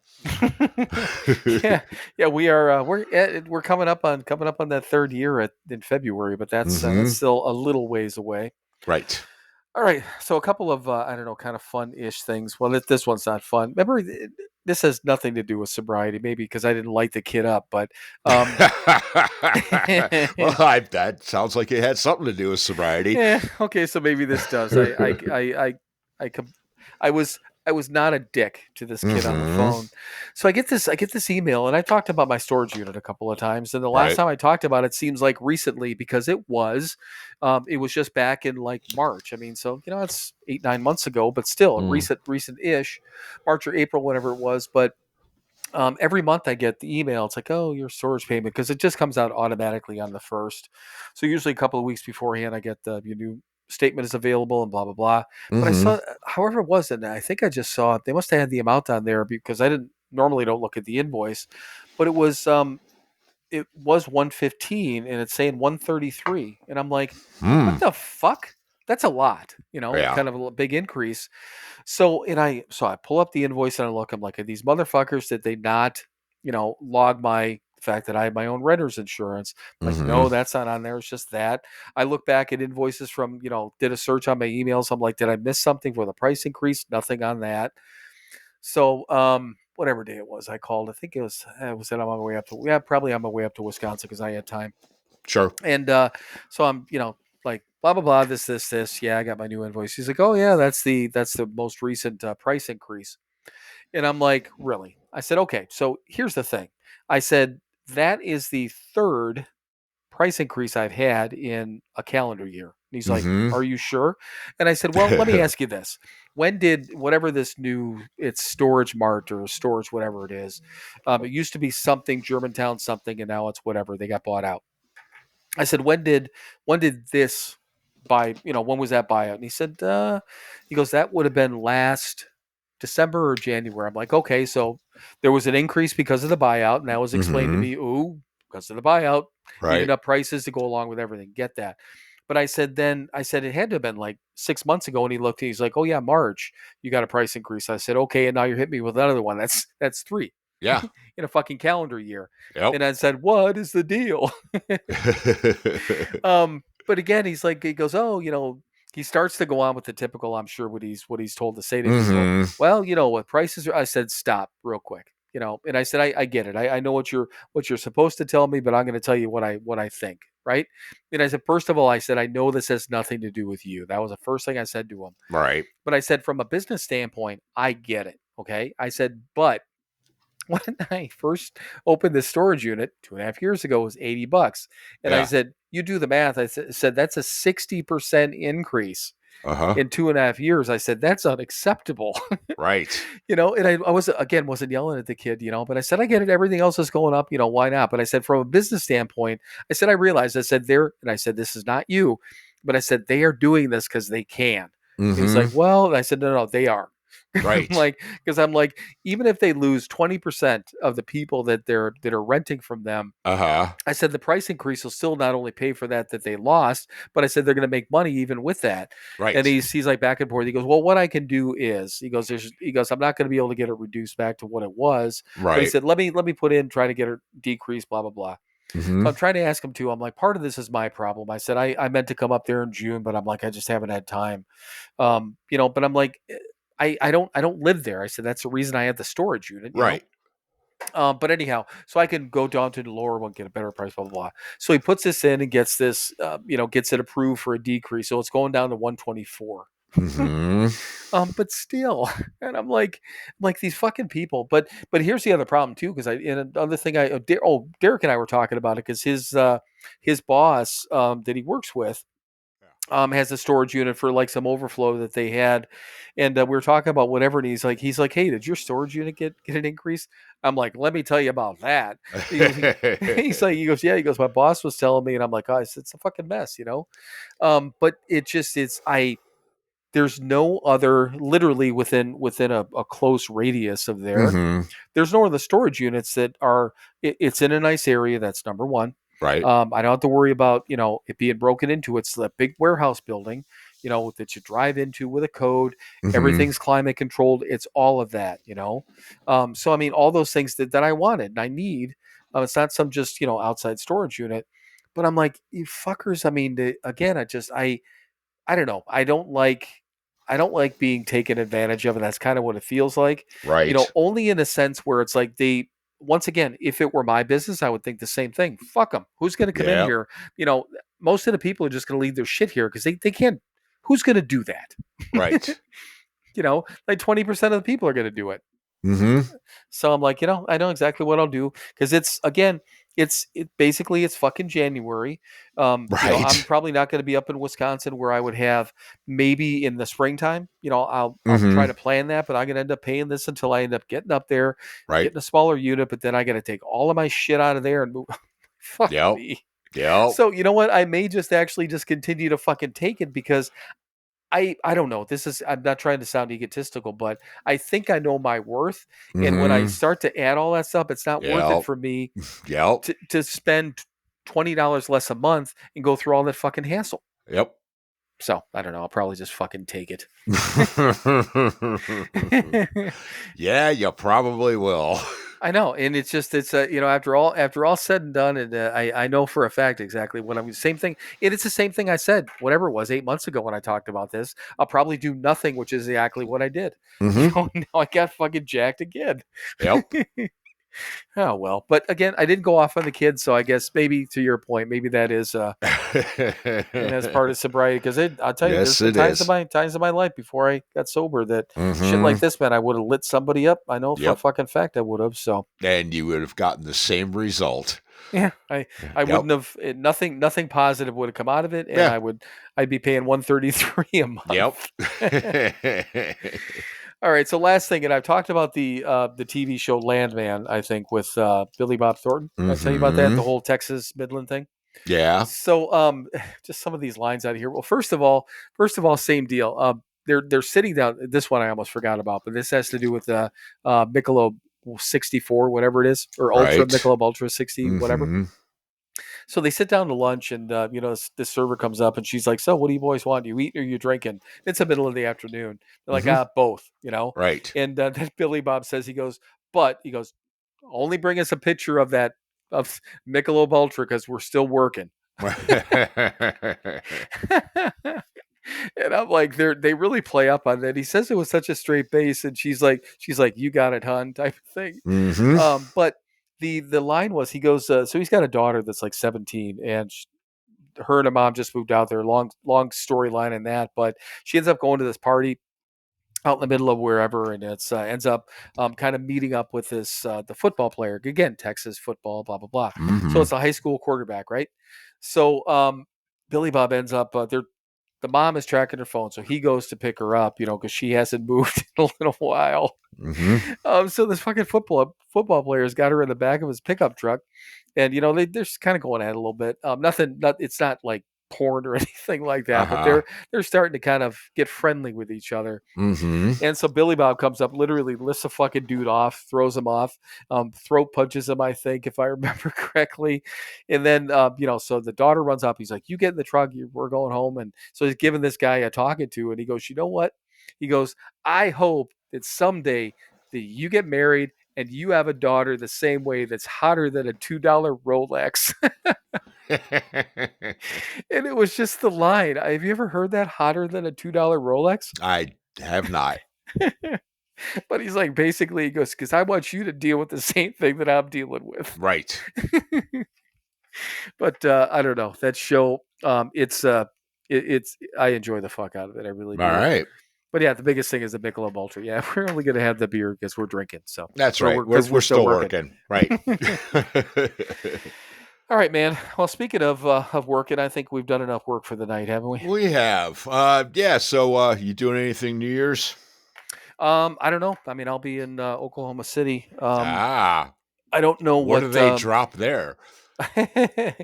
yeah, we are. We're coming up on that third year in February, but that's Mm-hmm. still a little ways away. Right. All right, so a couple of I don't know, kind of fun-ish things. Well, this one's not fun. Remember, this has nothing to do with sobriety, maybe because I didn't light the kid up, but Well, that sounds like it had something to do with sobriety. yeah, okay, so maybe this does. I com- I was not a dick to this kid on the Mm-hmm. phone. So I get this email, and I talked about my storage unit a couple of times, and the last Right. time I talked about it seems like recently, because it was just back in like March. I mean, so it's 8-9 months ago, but still Mm. recent-ish, March or April, whatever it was. But every month I get the email. It's like, oh, your storage payment, because it just comes out automatically on the first. So usually a couple of weeks beforehand, I get your new statement is available and blah blah blah. But I Mm-hmm. saw, however it was, and I think I just saw it. They must have had the amount on there because I didn't normally don't look at the invoice, but it was 115 and it's saying 133, and I'm like, what Mm. the fuck? That's a lot, Yeah. kind of a big increase. So I pull up the invoice and I look. I'm like, are these motherfuckers, did they not, log the fact that I have my own renter's insurance? I'm like, Mm-hmm. no, that's not on there. It's just that. I look back at invoices from, did a search on my emails. I'm like, did I miss something for the price increase? Nothing on that. So whatever day it was, I called. I think it was that I'm on my way up to, yeah, probably on my way up to Wisconsin because I had time. Sure. And so I'm, like blah blah blah, this. Yeah, I got my new invoice. He's like, oh yeah, that's the most recent price increase. And I'm like, really? I said, okay. So here's the thing. I said that is the third price increase I've had in a calendar year. And he's like, Mm-hmm. are you sure? And I said, well, let me ask you this. When did whatever this new, it's Storage Mart or Storage, whatever it is, it used to be something Germantown something, and now it's whatever, they got bought out. I said, when did this when was that buyout? And he said, he goes, that would have been last December or January. I'm like, okay, so there was an increase because of the buyout, and that was explained to Mm-hmm. me. Ooh, because of the buyout, needed Right. up prices to go along with everything. Get that. But I said it had to have been like 6 months ago, and he looked and he's like, oh yeah, March, you got a price increase. I said, okay, and now you're hitting me with another one. That's three Yeah. in a fucking calendar year. Yep. And I said, what is the deal? But again, he goes, oh, he starts to go on with the typical, I'm sure what he's told to say to people. Mm-hmm. Well, what prices are, I said, stop real quick, and I said, I get it. I know what you're supposed to tell me, but I'm going to tell you what I think. Right. And I said, first of all, I said, I know this has nothing to do with you. That was the first thing I said to him. Right. But I said, from a business standpoint, I get it. Okay. I said, but when I first opened the storage unit 2.5 years ago, it was $80. And I Yeah. said, you do the math. I said, that's a 60% increase Uh-huh. in 2.5 years. I said, that's unacceptable. Right. And I wasn't yelling at the kid, but I said, I get it. Everything else is going up, why not? But I said, from a business standpoint, I said, I realized, I said, and I said, this is not you, but I said, they are doing this because they can. And he's Mm-hmm. like, well, and I said, no, they are. I'm Right. like, because I'm like, even if they lose 20% of the people that are renting from them, Uh-huh. I said the price increase will still not only pay for that they lost, but I said they're going to make money even with that. And Right. he's like back and forth. He goes, well, what I can do is, he goes, I'm not going to be able to get it reduced back to what it was. But he Right. said, let me put in, try to get it decreased, blah blah blah. Mm-hmm. So I'm trying to ask him too. I'm like, part of this is my problem. I said I meant to come up there in June, but I'm like, I just haven't had time. But I'm like, I don't live there. I said that's the reason I have the storage unit. Right. But anyhow, so I can go down to the lower one, get a better price, blah blah blah. So he puts this in and gets this, gets it approved for a decrease. So it's going down to 124. Mm-hmm. But still, and I'm like these fucking people. But here's the other problem too, because and another thing Derek and I were talking about it because his boss that he works with has a storage unit for like some overflow that they had, and we were talking about whatever. And he's like, hey, did your storage unit get an increase? I'm like, let me tell you about that. He goes, yeah. He goes, my boss was telling me, and I'm like, oh, it's a fucking mess, But it just it's there's no other, literally within a close radius of there. Mm-hmm. There's no other storage units that are. It's in a nice area. That's number one. Right. I don't have to worry about it being broken into. It's the big warehouse building, that you drive into with a code. Mm-hmm. Everything's climate controlled. It's all of that. So I mean, all those things that I wanted and I need. It's not some just outside storage unit, but I'm like, you fuckers. I mean, again, I don't know. I don't like being taken advantage of, and that's kind of what it feels like. Right. Only in a sense where it's like once again, if it were my business, I would think the same thing. Fuck them. Who's going to come in Yeah. here? Most of the people are just going to leave their shit here because they can't. Who's going to do that? Right. Like 20% of the people are going to do it. Mm-hmm. So I'm like, I know exactly what I'll do because it's basically it's fucking January. I'm Right. probably not going to be up in Wisconsin where I would have maybe in the springtime. I'll try Mm-hmm. to plan that, but I'm going to end up paying this until I end up getting up there, Right. getting a smaller unit. But then I got to take all of my shit out of there and move. Fuck Yep. me. Yep. So you know what? I may just actually just continue to fucking take it because I don't know. I'm not trying to sound egotistical, but I think I know my worth. And when I Mm-hmm. start to add all that stuff, it's not worth it Yep. for me Yep. to spend $20 less a month and go through all that fucking hassle. Yep. So I don't know. I'll probably just fucking take it. Yeah, you probably will. I know, and it's after all said and done, and I know for a fact exactly what I'm. Same thing. It's the same thing I said, whatever it was 8 months ago when I talked about this. I'll probably do nothing, which is exactly what I did. Mm-hmm. Now I got fucking jacked again. Yep. Oh well, but again, I didn't go off on the kids, so I guess maybe to your point, maybe that is as part of sobriety because I'll tell you, there's Yes, been it is. times in my life before I got sober that shit Mm-hmm. like this, man, I would have lit somebody up. I know for a Yep. fucking fact I would have. So And you would have gotten the same result. yeah, I Yep. wouldn't have nothing positive would have come out of it, and Yeah. I'd be paying $133 a month. Yep. All right, so last thing, and I've talked about the TV show Landman, I think, with Billy Bob Thornton. Did I tell you about that, Mm-hmm. the whole Texas Midland thing? Yeah. So, just some of these lines out of here. Well, first of all, same deal. They're sitting down. This one I almost forgot about, but this has to do with the Michelob 64, whatever it is, or Ultra Right. Michelob Ultra 60, whatever. Mm-hmm. So they sit down to lunch, and this server comes up, and she's like, "So, what do you boys want? You eating or you drinking?" It's the middle of the afternoon. They're like, Mm-hmm. both." Right. And then Billy Bob says, he goes, only bring us a picture of that of Michelob Ultra because we're still working. And I'm like, they really play up on that. He says it was such a straight face, and she's like, you got it, hun, type of thing. Mm-hmm. But the line was, he goes, so he's got a daughter that's like 17, and her and her mom just moved out there. Long storyline in that, but she ends up going to this party out in the middle of wherever, and it's ends up kind of meeting up with this the football player again, Texas football, blah blah blah. So Mm-hmm. it's a high school quarterback, right? So Billy Bob ends up the mom is tracking her phone, so he goes to pick her up, because she hasn't moved in a little while. Mm-hmm. So this fucking football player's got her in the back of his pickup truck, and they're just kind of going at it a little bit. It's not like porn or anything like that, but Uh-huh. they're starting to kind of get friendly with each other. Mm-hmm. And so Billy Bob comes up, literally lifts a fucking dude off, throws him off, throat punches him, I think, if I remember correctly. And then, so the daughter runs up. He's like, "You get in the truck. We're going home." And so he's giving this guy a talking to, and he goes, "You know what?" He goes, "I hope that someday that you get married and you have a daughter the same way that's hotter than a $2 Rolex." And it was just the line. Have you ever heard that, hotter than a $2 Rolex? I have not. But he's like, basically, he goes, because I want you to deal with the same thing that I'm dealing with. Right. But I don't know. That show, it's I enjoy the fuck out of it. I really All do. right. But yeah, the biggest thing is the Michelob Ultra. Yeah, we're only gonna have the beer because we're drinking. So That's right. We're still still working. Right. All right, man. Well, speaking of working, I think we've done enough work for the night, haven't we? We have. Yeah, so you doing anything New Year's? I don't know. I mean, I'll be in Oklahoma City. Ah. I don't know What what do they drop there? I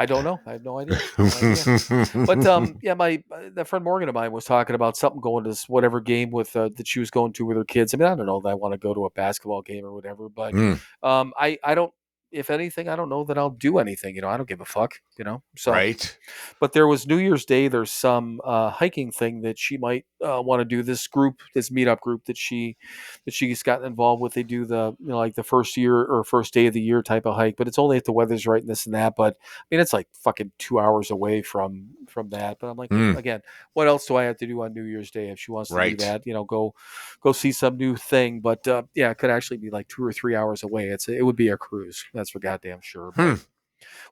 don't know. I have no idea. No idea. But yeah, my that friend Morgan of mine was talking about something going to this whatever game with that she was going to with her kids. I mean, I don't know that I want to go to a basketball game or whatever, but I don't. If anything, I don't know that I'll do anything. I don't give a fuck. So. Right. But there was New Year's Day. There's some hiking thing that she might want to do. This meetup group that she's gotten involved with. They do the like the first year or first day of the year type of hike, but it's only if the weather's right and this and that. But I mean, it's like fucking 2 hours away from that. But I'm like, again, what else do I have to do on New Year's Day if she wants to do that? Go see some new thing. But yeah, it could actually be like 2 or 3 hours away. It would be a cruise. That's for goddamn sure. But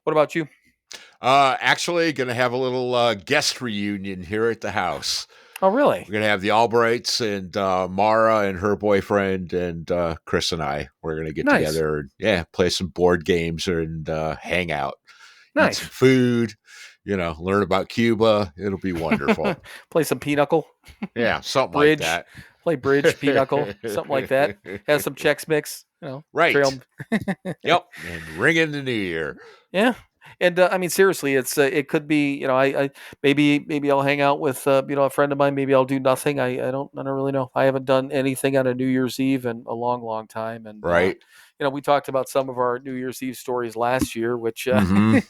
what about you? Actually, going to have a little guest reunion here at the house. Oh, really? We're going to have the Albrights and Mara and her boyfriend and Chris and I. We're going to get together and play some board games and hang out. Nice. Eat some food, learn about Cuba. It'll be wonderful. Play some pinochle. Yeah, something bridge. Like that. Play bridge, pinochle, something like that. Have some Chex Mix. Right. Yep. And ring in the new year. Yeah. And I mean, seriously, it could be, I maybe I'll hang out with a friend of mine. Maybe I'll do nothing. I don't really know. I haven't done anything on a New Year's Eve in a long, long time. And right. We talked about some of our New Year's Eve stories last year, which I think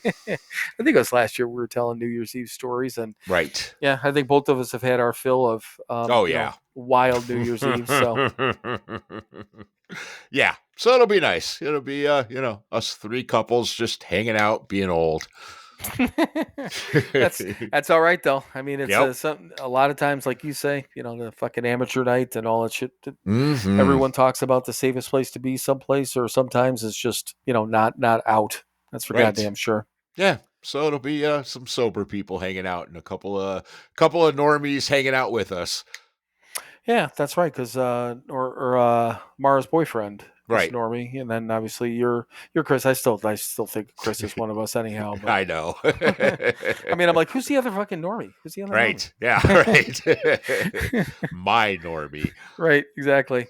it was last year we were telling New Year's Eve stories, and right. Yeah, I think both of us have had our fill of wild New Year's Eve. So yeah, so it'll be nice. It'll be us three couples just hanging out, being old. That's all right though. I mean, it's a lot of times, like you say, the fucking amateur night and all that shit. Everyone talks about the safest place to be someplace, or sometimes it's just not out. That's for goddamn sure. Yeah. So it'll be some sober people hanging out and a couple of normies hanging out with us. Yeah, that's right. Because Mara's boyfriend. Right, Normie, and then obviously you're Chris. I still think Chris is one of us anyhow. But. I know. I mean, I'm like, who's the other fucking Normie? Who's the other? Right. Normie? Yeah. Right. My Normie. Right. Exactly.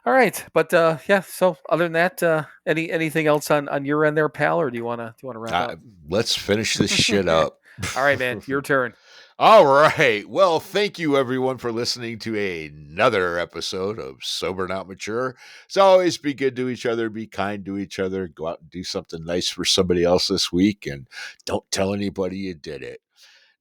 All right, but yeah. So other than that, anything else on your end there, pal, or do you wanna wrap up? Let's finish this shit up. All right, man. Your turn. All right. Well, thank you everyone for listening to another episode of Sober Not Mature. As always, be good to each other, be kind to each other, go out and do something nice for somebody else this week, and don't tell anybody you did it.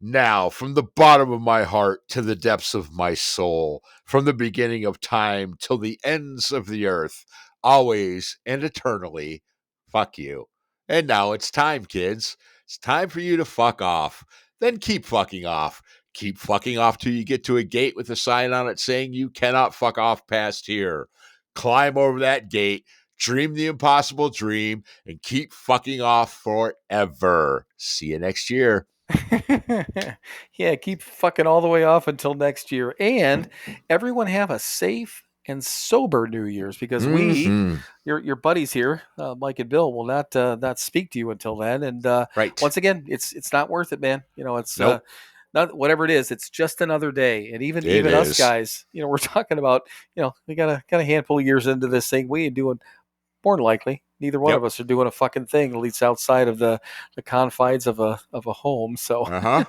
Now, from the bottom of my heart to the depths of my soul, from the beginning of time till the ends of the earth, always and eternally, fuck you. And now it's time, kids. It's time for you to fuck off. Then keep fucking off. Keep fucking off till you get to a gate with a sign on it saying you cannot fuck off past here. Climb over that gate, dream the impossible dream, and keep fucking off forever. See you next year. Yeah, keep fucking all the way off until next year. And everyone have a safe and sober New Year's, because we, your buddies here, Mike and Bill, will not speak to you until then. And right. Once again, it's not worth it, man. It's not whatever it is. It's just another day. And even us guys, we're talking about, we got a handful of years into this thing. We ain't doing, more than likely, neither one of us are doing a fucking thing, at least outside of the confines of a home. So.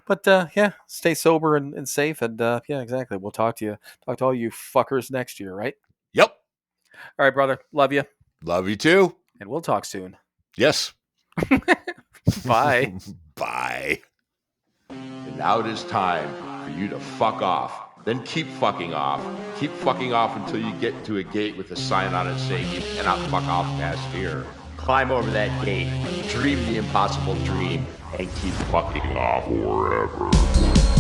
But yeah, stay sober and safe, and yeah, exactly. We'll talk to all you fuckers next year, right? Yep. All right, brother. Love you. Love you too. And we'll talk soon. Yes. Bye. Bye. And now it is time for you to fuck off. Then keep fucking off. Keep fucking off until you get to a gate with a sign on it saying you cannot fuck off past here. Climb over that gate, dream the impossible dream, and keep fucking off forever.